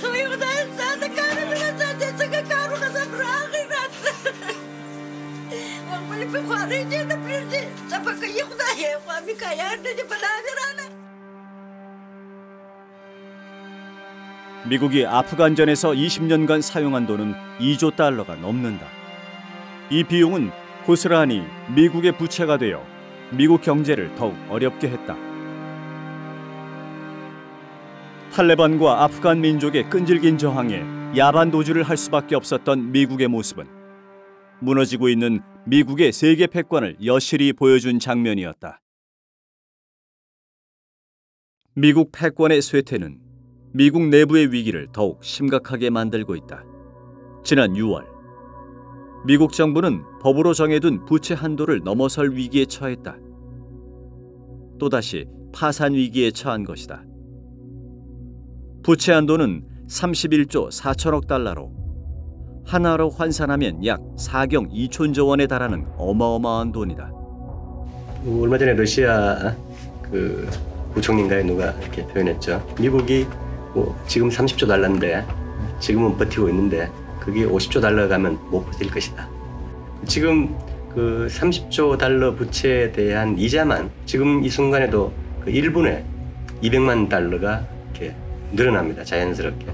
وایي خدایه ستا د کاره مې نه ساتې څنګه کارونه زم راغی راته ولې پخوانۍ دې نه پرېږدي څه به کوي خدایه خوا مې کایان نه دي بلا مې راله 미국이 아프간전에서 20년간 사용한 돈은 2조 달러가 넘는다. 이 비용은 고스란히 미국의 부채가 되어 미국 경제를 더욱 어렵게 했다. 탈레반과 아프간 민족의 끈질긴 저항에 야반 도주를 할 수밖에 없었던 미국의 모습은 무너지고 있는 미국의 세계 패권을 여실히 보여준 장면이었다. 미국 패권의 쇠퇴는 미국 내부의 위기를 더욱 심각하게 만들고 있다. 지난 6월, 미국 정부는 법으로 정해둔 부채 한도를 넘어설 위기에 처했다. 또다시 파산 위기에 처한 것이다. 부채 한도는 31조 4천억 달러로 하나로 환산하면 약 4경 2촌조 원에 달하는 어마어마한 돈이다. 얼마 전에 러시아 그 부총리인가에 누가 이렇게 표현했죠. 미국이 지금 30조 달러인데 지금은 버티고 있는데 그게 50조 달러 가면 못 버틸 것이다. 지금 그 30조 달러 부채에 대한 이자만 지금 이 순간에도 그 1분에 200만 달러가 이렇게 늘어납니다. 자연스럽게.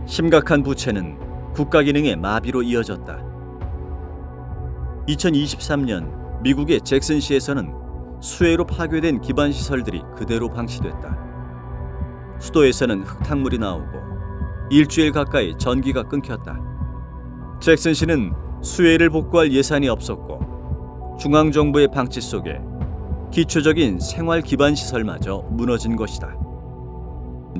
심각한 부채는 국가 기능의 마비로 이어졌다. 2023년 미국의 잭슨시에서는 수해로 파괴된 기반시설들이 그대로 방치됐다. 수도에서는 흙탕물이 나오고 일주일 가까이 전기가 끊겼다. 잭슨시는 수해를 복구할 예산이 없었고 중앙정부의 방치 속에 기초적인 생활 기반시설마저 무너진 것이다.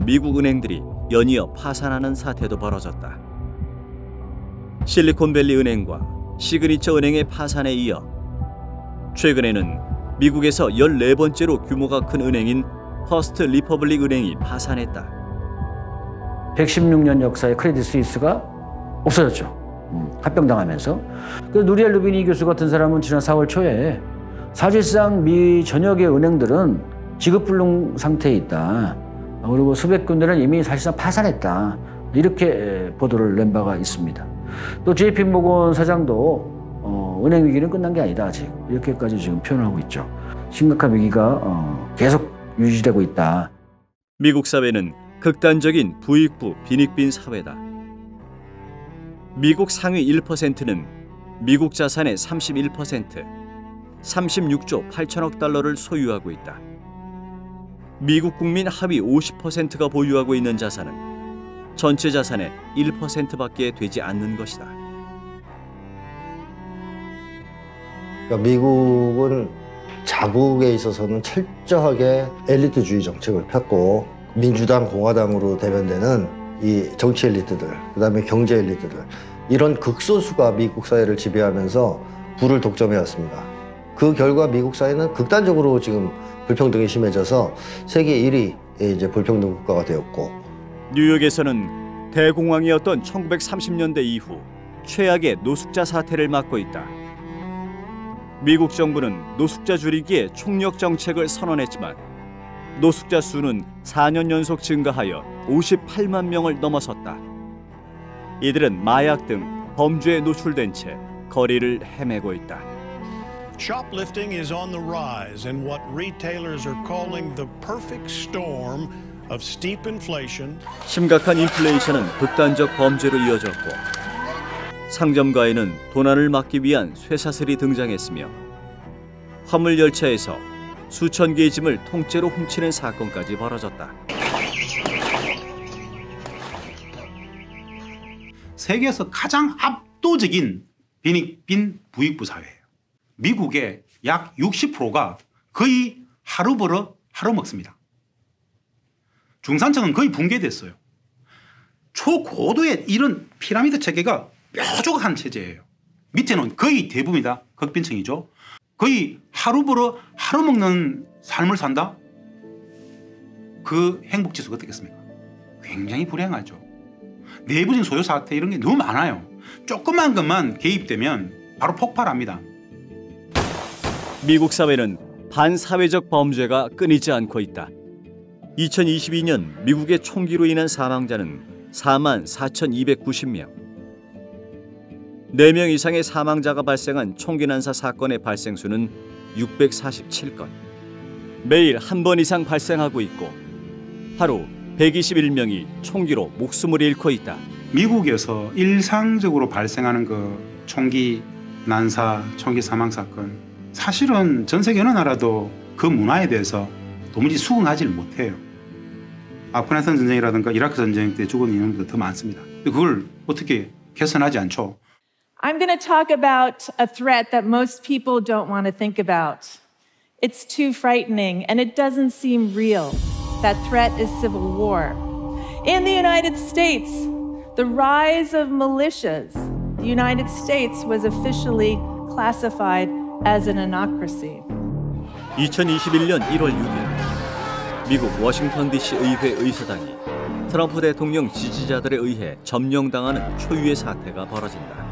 미국 은행들이 연이어 파산하는 사태도 벌어졌다. 실리콘밸리 은행과 시그니처 은행의 파산에 이어 최근에는 미국에서 14번째로 규모가 큰 은행인 퍼스트 리퍼블릭 은행이 파산했다. 116년 역사의 크레딧 스위스가 없어졌죠. 합병당하면서. 누리엘 루비니 교수 같은 사람은 지난 4월 초에 사실상 미 전역의 은행들은 지급불능 상태에 있다. 그리고 수백 군데는 이미 사실상 파산했다. 이렇게 보도를 낸 바가 있습니다. 또 JP 모건 사장도 은행 위기는 끝난 게 아니다. 아직 이렇게까지 지금 표현하고 있죠. 심각한 위기가 계속 유지되고 있다. 미국 사회는 극단적인 부익부 빈익빈 사회다. 미국 상위 1%는 미국 자산의 31%, 36조 8천억 달러를 소유하고 있다. 미국 국민 하위 50%가 보유하고 있는 자산은 전체 자산의 1%밖에 되지 않는 것이다. 그러니까 미국은 자국에 있어서는 철저하게 엘리트주의 정책을 폈고 민주당, 공화당으로 대변되는 이 정치 엘리트들, 그다음에 경제 엘리트들 이런 극소수가 미국 사회를 지배하면서 부를 독점해왔습니다. 그 결과 미국 사회는 극단적으로 지금 불평등이 심해져서 세계 1위의 이제 불평등 국가가 되었고 뉴욕에서는 대공황이었던 1930년대 이후 최악의 노숙자 사태를 맞고 있다. 미국 정부는 노숙자 줄이기에 총력 정책을 선언했지만 노숙자 수는 4년 연속 증가하여 58만 명을 넘어섰다. 이들은 마약 등 범죄에 노출된 채 거리를 헤매고 있다. Shoplifting is on the rise in what retailers are calling the perfect storm of steep inflation. 심각한 인플레이션은 극단적 범죄로 이어졌고 상점가에는 도난을 막기 위한 쇠사슬이 등장했으며 화물 열차에서 수천 개의 짐을 통째로 훔치는 사건까지 벌어졌다. 세계에서 가장 압도적인 빈익빈 부익부 사회예요. 미국의 약 60%가 거의 하루 벌어 하루 먹습니다. 중산층은 거의 붕괴됐어요. 초고도의 이런 피라미드 체계가 뾰족한 체제예요. 밑에는 거의 대부분이다. 극빈층이죠. 거의 하루 벌어 하루 먹는 삶을 산다? 그 행복지수가 어떻겠습니까? 굉장히 불행하죠. 내부적인 소요 사태 이런 게 너무 많아요. 조그만 것만 개입되면 바로 폭발합니다. 미국 사회는 반사회적 범죄가 끊이지 않고 있다. 2022년 미국의 총기로 인한 사망자는 44,290명. 4명 이상의 사망자가 발생한 총기 난사 사건의 발생 수는 647건. 매일 한 번 이상 발생하고 있고 하루 121명이 총기로 목숨을 잃고 있다. 미국에서 일상적으로 발생하는 그 총기 난사, 총기 사망 사건 사실은 전 세계 어느 나라도 그 문화에 대해서 도무지 수긍하지를 못해요. 아프가니스탄 전쟁이라든가 이라크 전쟁 때 죽은 인원보다 더 많습니다. 그걸 어떻게 개선하지 않죠? I'm going to talk about a threat that most people don't want to think about. It's too frightening and it doesn't seem real. That threat is civil war. In the United States, the rise of militias. The United States was officially classified as an anocracy. 2021년 1월 6일 미국 워싱턴 DC 의회 의사당이 트럼프 대통령 지지자들에 의해 점령당하는 초유의 사태가 벌어진다.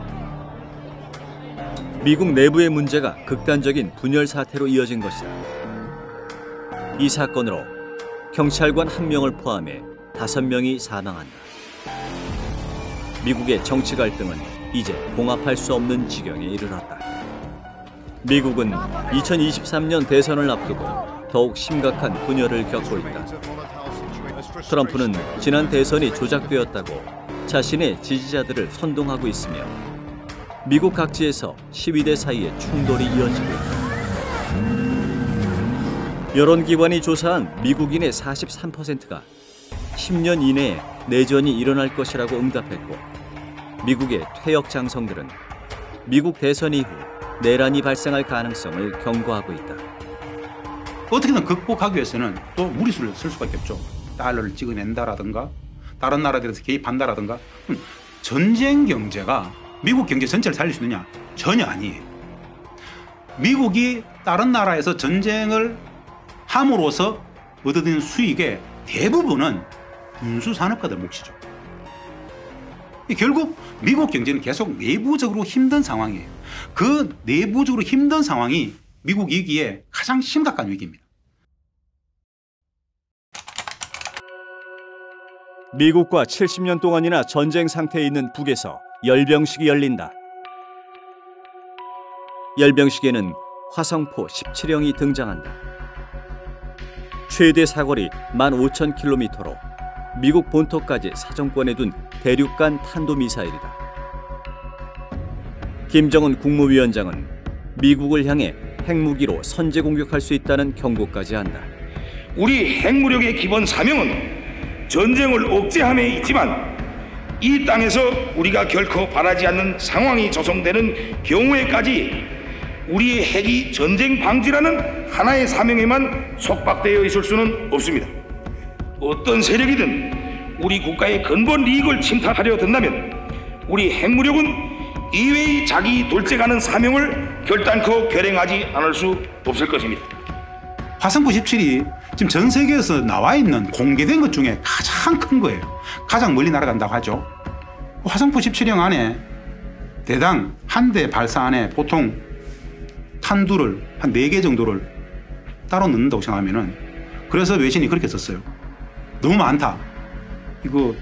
미국 내부의 문제가 극단적인 분열 사태로 이어진 것이다. 이 사건으로 경찰관 1명을 포함해 5명이 사망한다. 미국의 정치 갈등은 이제 봉합할 수 없는 지경에 이르렀다. 미국은 2023년 대선을 앞두고 더욱 심각한 분열을 겪고 있다. 트럼프는 지난 대선이 조작되었다고 자신의 지지자들을 선동하고 있으며 미국 각지에서 시위대 사이에 충돌이 이어지고 있다. 여론기관이 조사한 미국인의 43%가 10년 이내에 내전이 일어날 것이라고 응답했고 미국의 퇴역 장성들은 미국 대선 이후 내란이 발생할 가능성을 경고하고 있다. 어떻게든 극복하기 위해서는 또 무리수를 쓸 수밖에 없죠. 달러를 찍어낸다라든가 다른 나라들에서 개입한다라든가 전쟁 경제가 미국 경제 전체를 살릴 수 있느냐? 전혀 아니에요. 미국이 다른 나라에서 전쟁을 함으로써 얻어들이는 수익의 대부분은 군수 산업가들 몫이죠. 결국 미국 경제는 계속 내부적으로 힘든 상황이에요. 그 내부적으로 힘든 상황이 미국 위기에 가장 심각한 위기입니다. 미국과 70년 동안이나 전쟁 상태에 있는 북에서 열병식이 열린다. 열병식에는 화성포 17형이 등장한다. 최대 사거리 15,000km로 미국 본토까지 사정권에 둔 대륙간 탄도미사일이다. 김정은 국무위원장은 미국을 향해 핵무기로 선제 공격할 수 있다는 경고까지 한다. 우리 핵무력의 기본 사명은 전쟁을 억제함에 있지만 이 땅에서 우리가 결코 바라지 않는 상황이 조성되는 경우에까지 우리의 핵이 전쟁 방지라는 하나의 사명에만 속박되어 있을 수는 없습니다. 어떤 세력이든 우리 국가의 근본 이익을 침탈하려 든다면 우리 핵무력은 이외의 자기 돌직하는 사명을 결단코 결행하지 않을 수 없을 것입니다. 화성포 17이 지금 전 세계에서 나와 있는 공개된 것 중에 가장 큰 거예요. 가장 멀리 날아간다고 하죠. 화성포 17형 안에 대당 한 대 발사 안에 보통 탄두를 한 4개 정도를 따로 넣는다고 생각하면은, 그래서 외신이 그렇게 썼어요. 너무 많다. 이거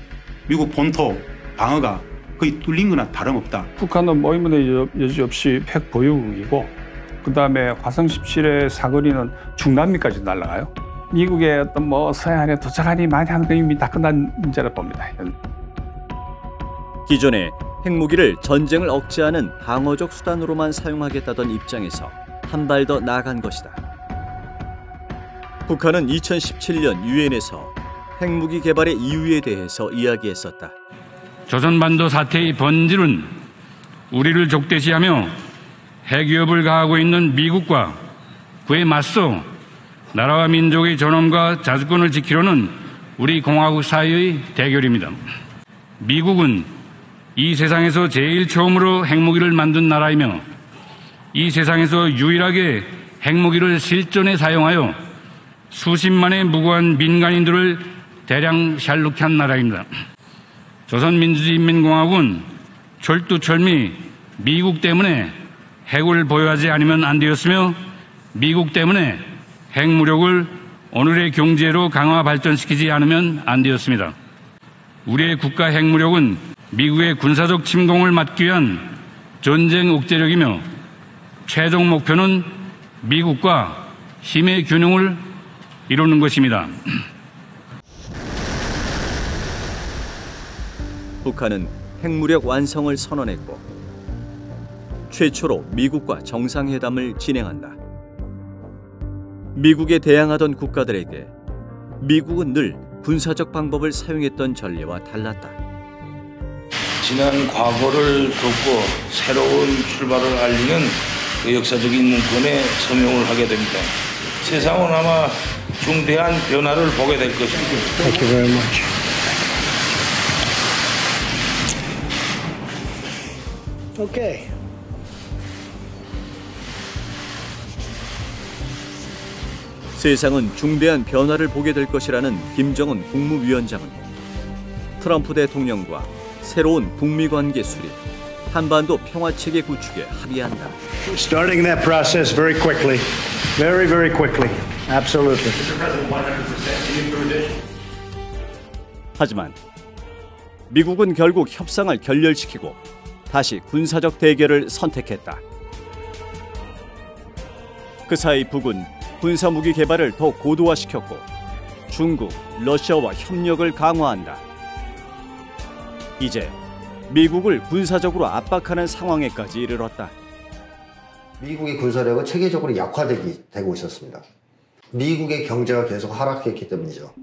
미국 본토 방어가 거의 뚫린 거나 다름없다. 북한은 뭐 의문의 여지 없이 핵 보유국이고, 그 다음에 화성 17의 사거리는 중남미까지 날아가요. 미국의 어떤 뭐 서해안에 도착하니 많이 하는 거 이미 다 끝난 문제라 봅니다. 기존에 핵무기를 전쟁을 억제하는 방어적 수단으로만 사용하겠다던 입장에서 한 발 더 나아간 것이다. 북한은 2017년 유엔에서 핵무기 개발의 이유에 대해서 이야기했었다. 조선반도 사태의 본질은 우리를 적대시하며 핵위협을 가하고 있는 미국과 그에 맞서 나라와 민족의 존엄과 자주권을 지키려는 우리 공화국 사이의 대결입니다. 미국은 이 세상에서 제일 처음으로 핵무기를 만든 나라이며 이 세상에서 유일하게 핵무기를 실전에 사용하여 수십만의 무고한 민간인들을 대량 샬룩한 나라입니다. 조선민주주의인민공화국은 철두철미 미국 때문에 핵을 보유하지 않으면 안 되었으며 미국 때문에 핵무력을 오늘의 경제로 강화 발전시키지 않으면 안 되었습니다. 우리의 국가 핵무력은 미국의 군사적 침공을 막기 위한 전쟁 억제력이며 최종 목표는 미국과 힘의 균형을 이루는 것입니다. 북한은 핵무력 완성을 선언했고 최초로 미국과 정상회담을 진행한다. 미국에 대항하던 국가들에게 미국은 늘 군사적 방법을 사용했던 전례와 달랐다. 지난 과거를 덮고 새로운 출발을 알리는 그 역사적인 문건에 서명을 하게 됩니다. 세상은 아마 중대한 변화를 보게 될 것입니다. Thank you very much. Okay. 세상은 중대한 변화를 보게 될 것이라는 김정은 국무위원장은 트럼프 대통령과 새로운 북미 관계 수립, 한반도 평화체계 구축에 합의한다. Starting that process very quickly. Very, very quickly. Absolutely. 하지만 미국은 결국 협상을 결렬시키고 다시 군사적 대결을 선택했다. 그 사이 북은 군사무기 개발을 더 고도화시켰고 중국, 러시아와 협력을 강화한다. 이제 미국을 군사적으로 압박하는 상황에까지 이르렀다. 미국의 군사력은 체계적으로 약화되고 있었습니다. 미국의 경제가 계속 하락했기 때문이죠.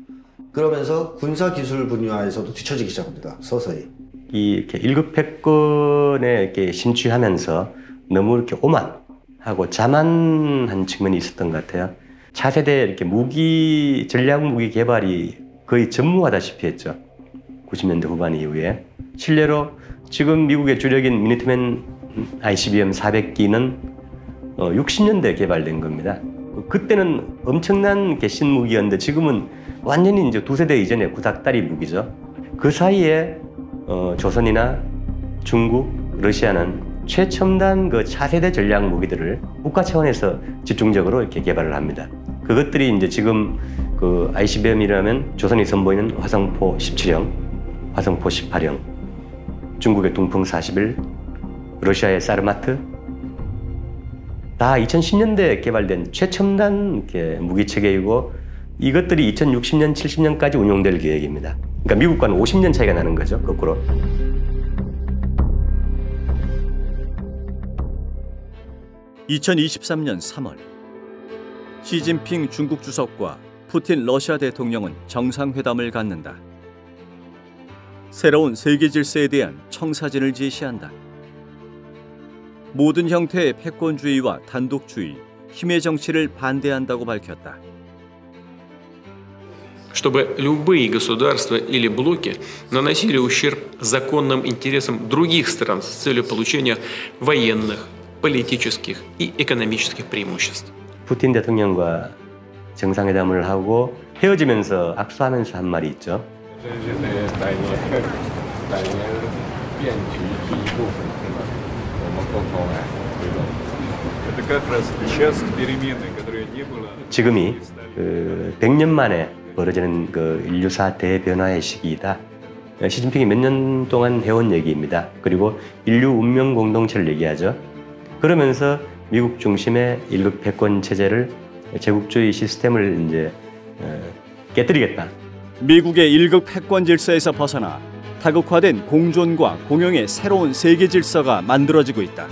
그러면서 군사기술 분야에서도 뒤처지기 시작합니다. 서서히. 이렇게 1급 패권에 이렇게 심취하면서 너무 이렇게 오만하고 자만한 측면이 있었던 것 같아요. 차세대 이렇게 전략 무기 개발이 거의 전무하다시피 했죠. 90년대 후반 이후에 실례로 지금 미국의 주력인 미니트맨 ICBM 400기는 60년대에 개발된 겁니다. 그때는 엄청난 개신 무기였는데 지금은 완전히 이제 두 세대 이전의 구닥다리 무기죠. 그 사이에 조선이나 중국, 러시아는 최첨단 그 차세대 전략 무기들을 국가 차원에서 집중적으로 이렇게 개발을 합니다. 그것들이 이제 지금 그 ICBM이라면 조선이 선보이는 화성포 17형, 화성포 18형, 중국의 둥풍 41, 러시아의 사르마트, 다 2010년대에 개발된 최첨단 무기 체계이고 이것들이 2060년, 70년까지 운용될 계획입니다. 그러니까 미국과는 50년 차이가 나는 거죠, 거꾸로. (2023년 3월) 시진핑 중국 주석과 푸틴 러시아 대통령은 정상회담을 갖는다. 새로운 세계 질서에 대한 청사진을 제시한다. 모든 형태의 패권주의와 단독주의, 힘의 정치를 반대한다고 밝혔다. Чтобы любые государства или блоки наносили ущерб законным интересам других стран с целью получения военных, политических и экономических преимуществ. 푸틴 대통령과 정상회담을 하고 헤어지면서 악수하면서 한 말이 있죠. 지금이 100년 만에 벌어지는 그 인류사 대변화의 시기이다. 시진핑이 몇 년 동안 해온 얘기입니다. 그리고 인류 운명 공동체를 얘기하죠. 그러면서 미국 중심의 일극 패권 체제를, 제국주의 시스템을 이제 깨뜨리겠다. 미국의 일극 패권 질서에서 벗어나 다극화된 공존과 공용의 새로운 세계 질서가 만들어지고 있다.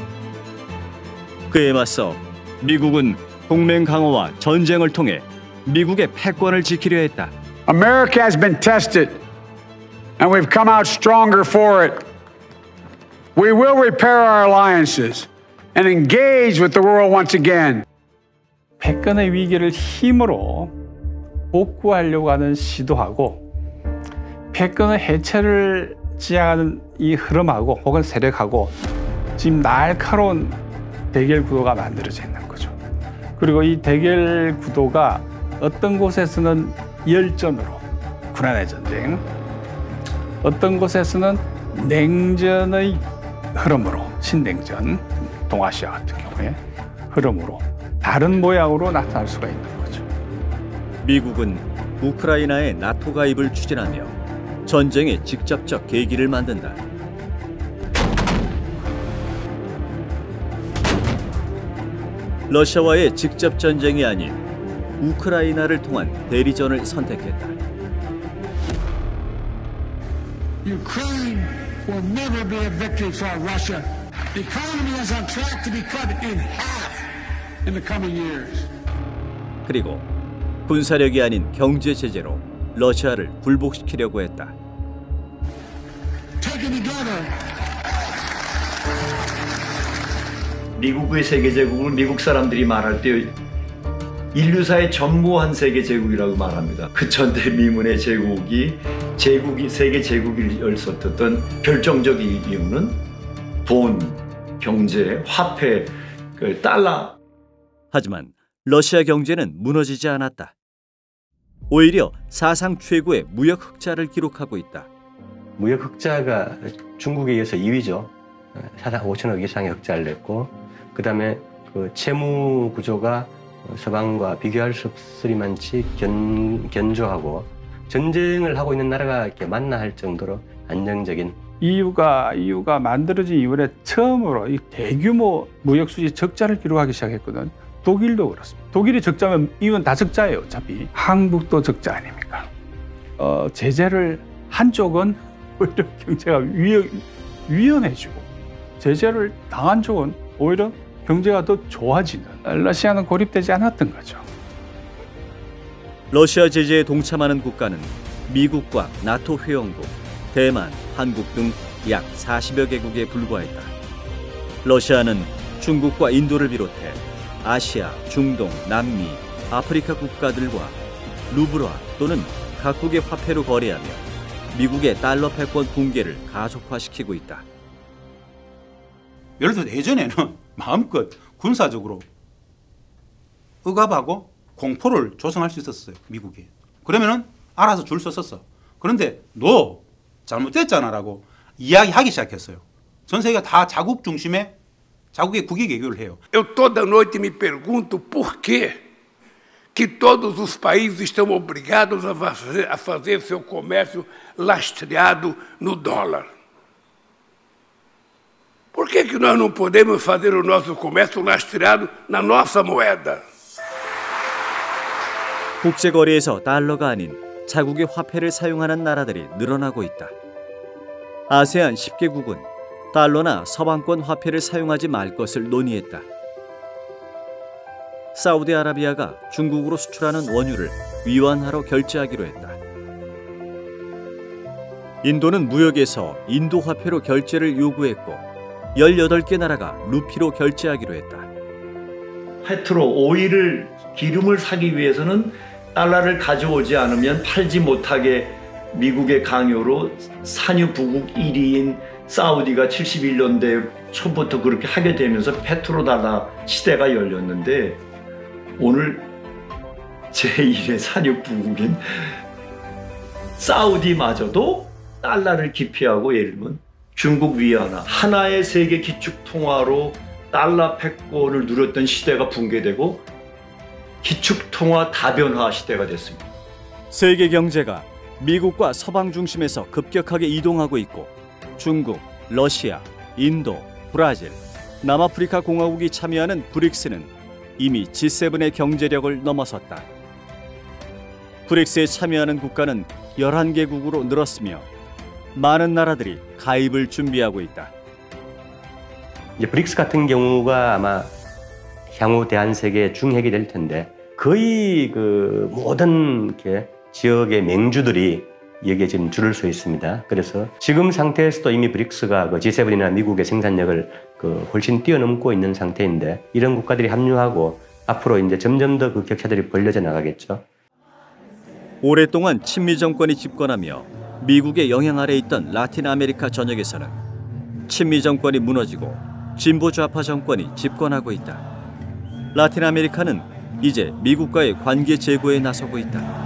그에 맞서 미국은 동맹 강화와 전쟁을 통해 미국의 패권을 지키려 했다. America has been tested, and we've come out stronger for it. We will repair our alliances and engage with the world once again. 패권의 위기를 힘으로 복구하려고 하는 시도하고 패권의 해체를 지향하는 이 흐름하고 혹은 세력하고 지금 날카로운 대결 구도가 만들어져 있는 거죠. 그리고 이 대결 구도가 어떤 곳에서는 열전으로, 우크라이나 전쟁, 어떤 곳에서는 냉전의 흐름으로, 신냉전, 동아시아 같은 경우에 흐름으로 다른 모양으로 나타날 수가 있는 거죠. 미국은 우크라이나의 나토 가입을 추진하며 전쟁의 직접적 계기를 만든다. 러시아와의 직접 전쟁이 아닌 우크라이나를 통한 대리전을 선택했다. Ukraine will never be a victory for Russia. The economy is on track to be cut in half in the coming years. 그리고 군사력이 아닌 경제 제재로 러시아를 굴복시키려고 했다. 미국의 세계 제국을 미국 사람들이 말할 때 인류사의 전무한 세계 제국이라고 말합니다. 그 전대미문의 제국이 세계 제국을 열었었던 결정적인 이유는 돈, 경제, 화폐, 그 달러. 하지만 러시아 경제는 무너지지 않았다. 오히려 사상 최고의 무역 흑자를 기록하고 있다. 무역 흑자가 중국에 이어서 2위죠. 사상 5천억 이상의 흑자를 냈고, 그 다음에 그 채무 구조가 서방과 비교할 수 없으리만치 견조하고 전쟁을 하고 있는 나라가 이렇게 만나 할 정도로 안정적인. EU가 만들어진 이후에 처음으로 이 대규모 무역 수지 적자를 기록하기 시작했거든. 독일도 그렇습니다. 독일이 적자면 이건 다 적자예요. 어차피 한국도 적자 아닙니까? 제재를 한쪽은 오히려 경제가 위험해지고 제재를 당한 쪽은 오히려 경제가 더 좋아지는, 러시아는 고립되지 않았던 거죠. 러시아 제재에 동참하는 국가는 미국과 나토 회원국, 대만, 한국 등 약 40여 개국에 불과했다. 러시아는 중국과 인도를 비롯해 아시아, 중동, 남미, 아프리카 국가들과 루블화 또는 각국의 화폐로 거래하며 미국의 달러 패권 붕괴를 가속화시키고 있다. 예를 들어 예전에는 마음껏 군사적으로 억압하고 공포를 조성할 수 있었어요. 미국이. 그러면은 알아서 줄 섰었어. 그런데 너 잘못됐잖아라고 이야기하기 시작했어요. 전 세계가 다 자국 중심의 자국의 국익 외교를 해요. Eu toda noite me pergunto por quê que todos os países estão obrigados a fazer seu comércio lastreado no dólar. Por que nós não podemos fazer o nosso comércio lastreado na nossa moeda? 국제거래에서 달러가 아닌 자국의 화폐를 사용하는 나라들이 늘어나고 있다. 아세안 10개국은 달러나 서방권 화폐를 사용하지 말 것을 논의했다. 사우디아라비아가 중국으로 수출하는 원유를 위완화로 결제하기로 했다. 인도는 무역에서 인도 화폐로 결제를 요구했고 18개 나라가 루피로 결제하기로 했다. 페트로 오일을 기름을 사기 위해서는 달러를 가져오지 않으면 팔지 못하게 미국의 강요로 산유 부국 1위인 사우디가 71년대 초부터 그렇게 하게 되면서 페트로달러 시대가 열렸는데 오늘 제1의 산유 부국인 사우디마저도 달러를 기피하고 예를 들면 중국 위안화 하나의 세계 기축통화로 달러 패권을 누렸던 시대가 붕괴되고 기축통화 다변화 시대가 됐습니다. 세계 경제가 미국과 서방 중심에서 급격하게 이동하고 있고 중국, 러시아, 인도, 브라질, 남아프리카 공화국이 참여하는 브릭스는 이미 G7의 경제력을 넘어섰다. 브릭스에 참여하는 국가는 11개국으로 늘었으며 많은 나라들이 가입을 준비하고 있다. 이제 브릭스 같은 경우가 아마 향후 대한세계의 중핵이 될 텐데 거의 그 모든 이렇게 지역의 맹주들이 여기에 지금 줄을 서 있습니다. 그래서 지금 상태에서도 이미 브릭스가 그 G7이나 미국의 생산력을 그 훨씬 뛰어넘고 있는 상태인데 이런 국가들이 합류하고 앞으로 이제 점점 더 그 격차들이 벌려져 나가겠죠. 오랫동안 친미 정권이 집권하며 미국의 영향 아래 있던 라틴 아메리카 전역에서는 친미 정권이 무너지고 진보 좌파 정권이 집권하고 있다. 라틴 아메리카는 이제 미국과의 관계 재고에 나서고 있다.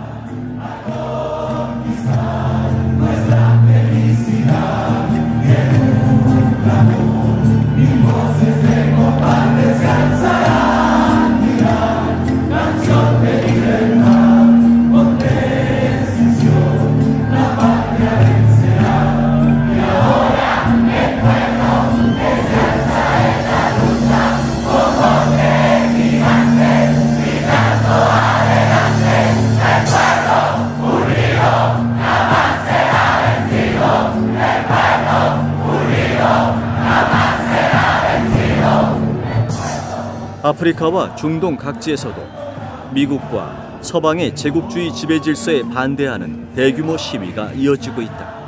아프리카와 중동 각지에서도 미국과 서방의 제국주의 지배 질서에 반대하는 대규모 시위가 이어지고 있다.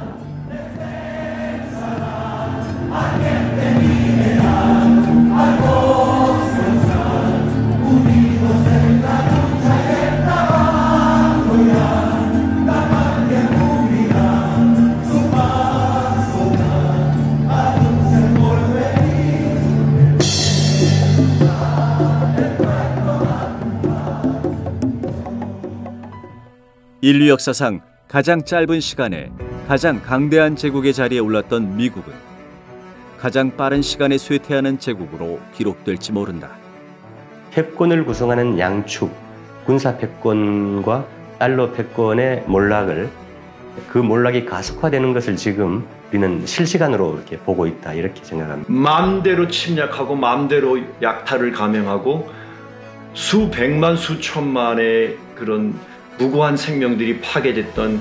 인류 역사상 가장 짧은 시간에 가장 강대한 제국의 자리에 올랐던 미국은 가장 빠른 시간에 쇠퇴하는 제국으로 기록될지 모른다. 패권을 구성하는 양축, 군사 패권과 달러 패권의 몰락을 그 몰락이 가속화되는 것을 지금 우리는 실시간으로 이렇게 보고 있다 이렇게 생각합니다. 마음대로 침략하고 마음대로 약탈을 감행하고 수백만 수천만의 그런 무고한 생명들이 파괴됐던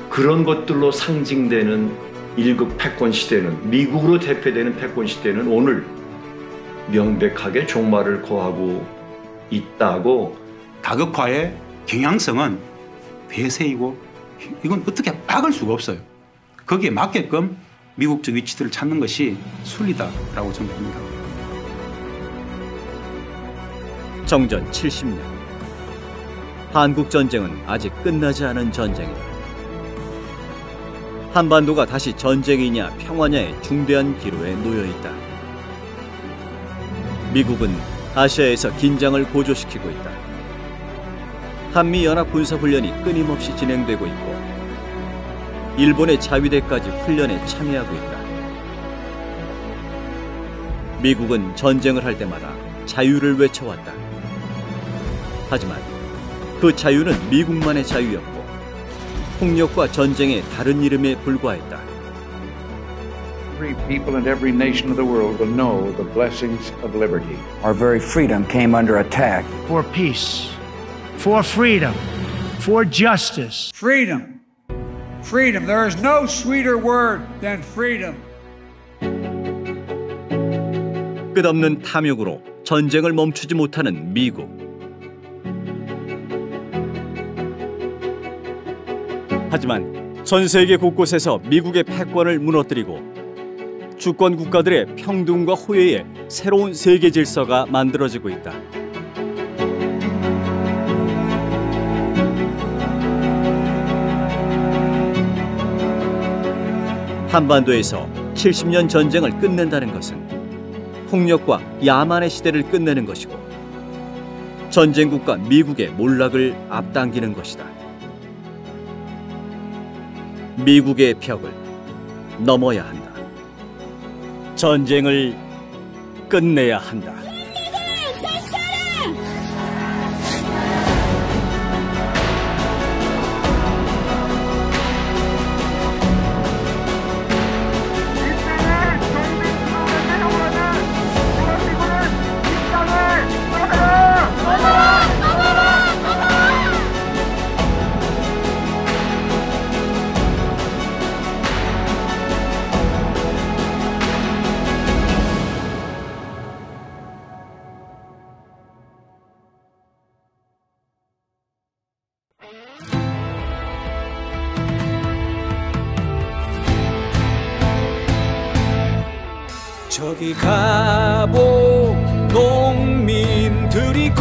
그런 것들로 상징되는 1급 패권 시대는 미국으로 대표되는 패권 시대는 오늘 명백하게 종말을 고하고 있다고. 다극화의 경향성은 폐쇄이고 이건 어떻게 막을 수가 없어요. 거기에 맞게끔 미국적 위치들을 찾는 것이 순리다라고 저는 봅니다. 정전 70년. 한국 전쟁은 아직 끝나지 않은 전쟁이다. 한반도가 다시 전쟁이냐 평화냐의 중대한 기로에 놓여 있다. 미국은 아시아에서 긴장을 고조시키고 있다. 한미연합 군사훈련이 끊임없이 진행되고 있고 일본의 자위대까지 훈련에 참여하고 있다. 미국은 전쟁을 할 때마다 자유를 외쳐왔다. 하지만 그 자유는 미국만의 자유였고 폭력과 전쟁의 다른 이름에 불과했다. Every people and every nation of the world will know the blessings of liberty. Our very freedom came under attack. For peace, for freedom, for justice. Freedom. Freedom. There is no sweeter word than freedom. 끝없는 탐욕으로 전쟁을 멈추지 못하는 미국. 하지만 전 세계 곳곳에서 미국의 패권을 무너뜨리고 주권 국가들의 평등과 호혜의 새로운 세계 질서가 만들어지고 있다. 한반도에서 70년 전쟁을 끝낸다는 것은 폭력과 야만의 시대를 끝내는 것이고 전쟁국가 미국의 몰락을 앞당기는 것이다. 미국의 벽을 넘어야 한다. 전쟁을 끝내야 한다. 저기 가보 농민들이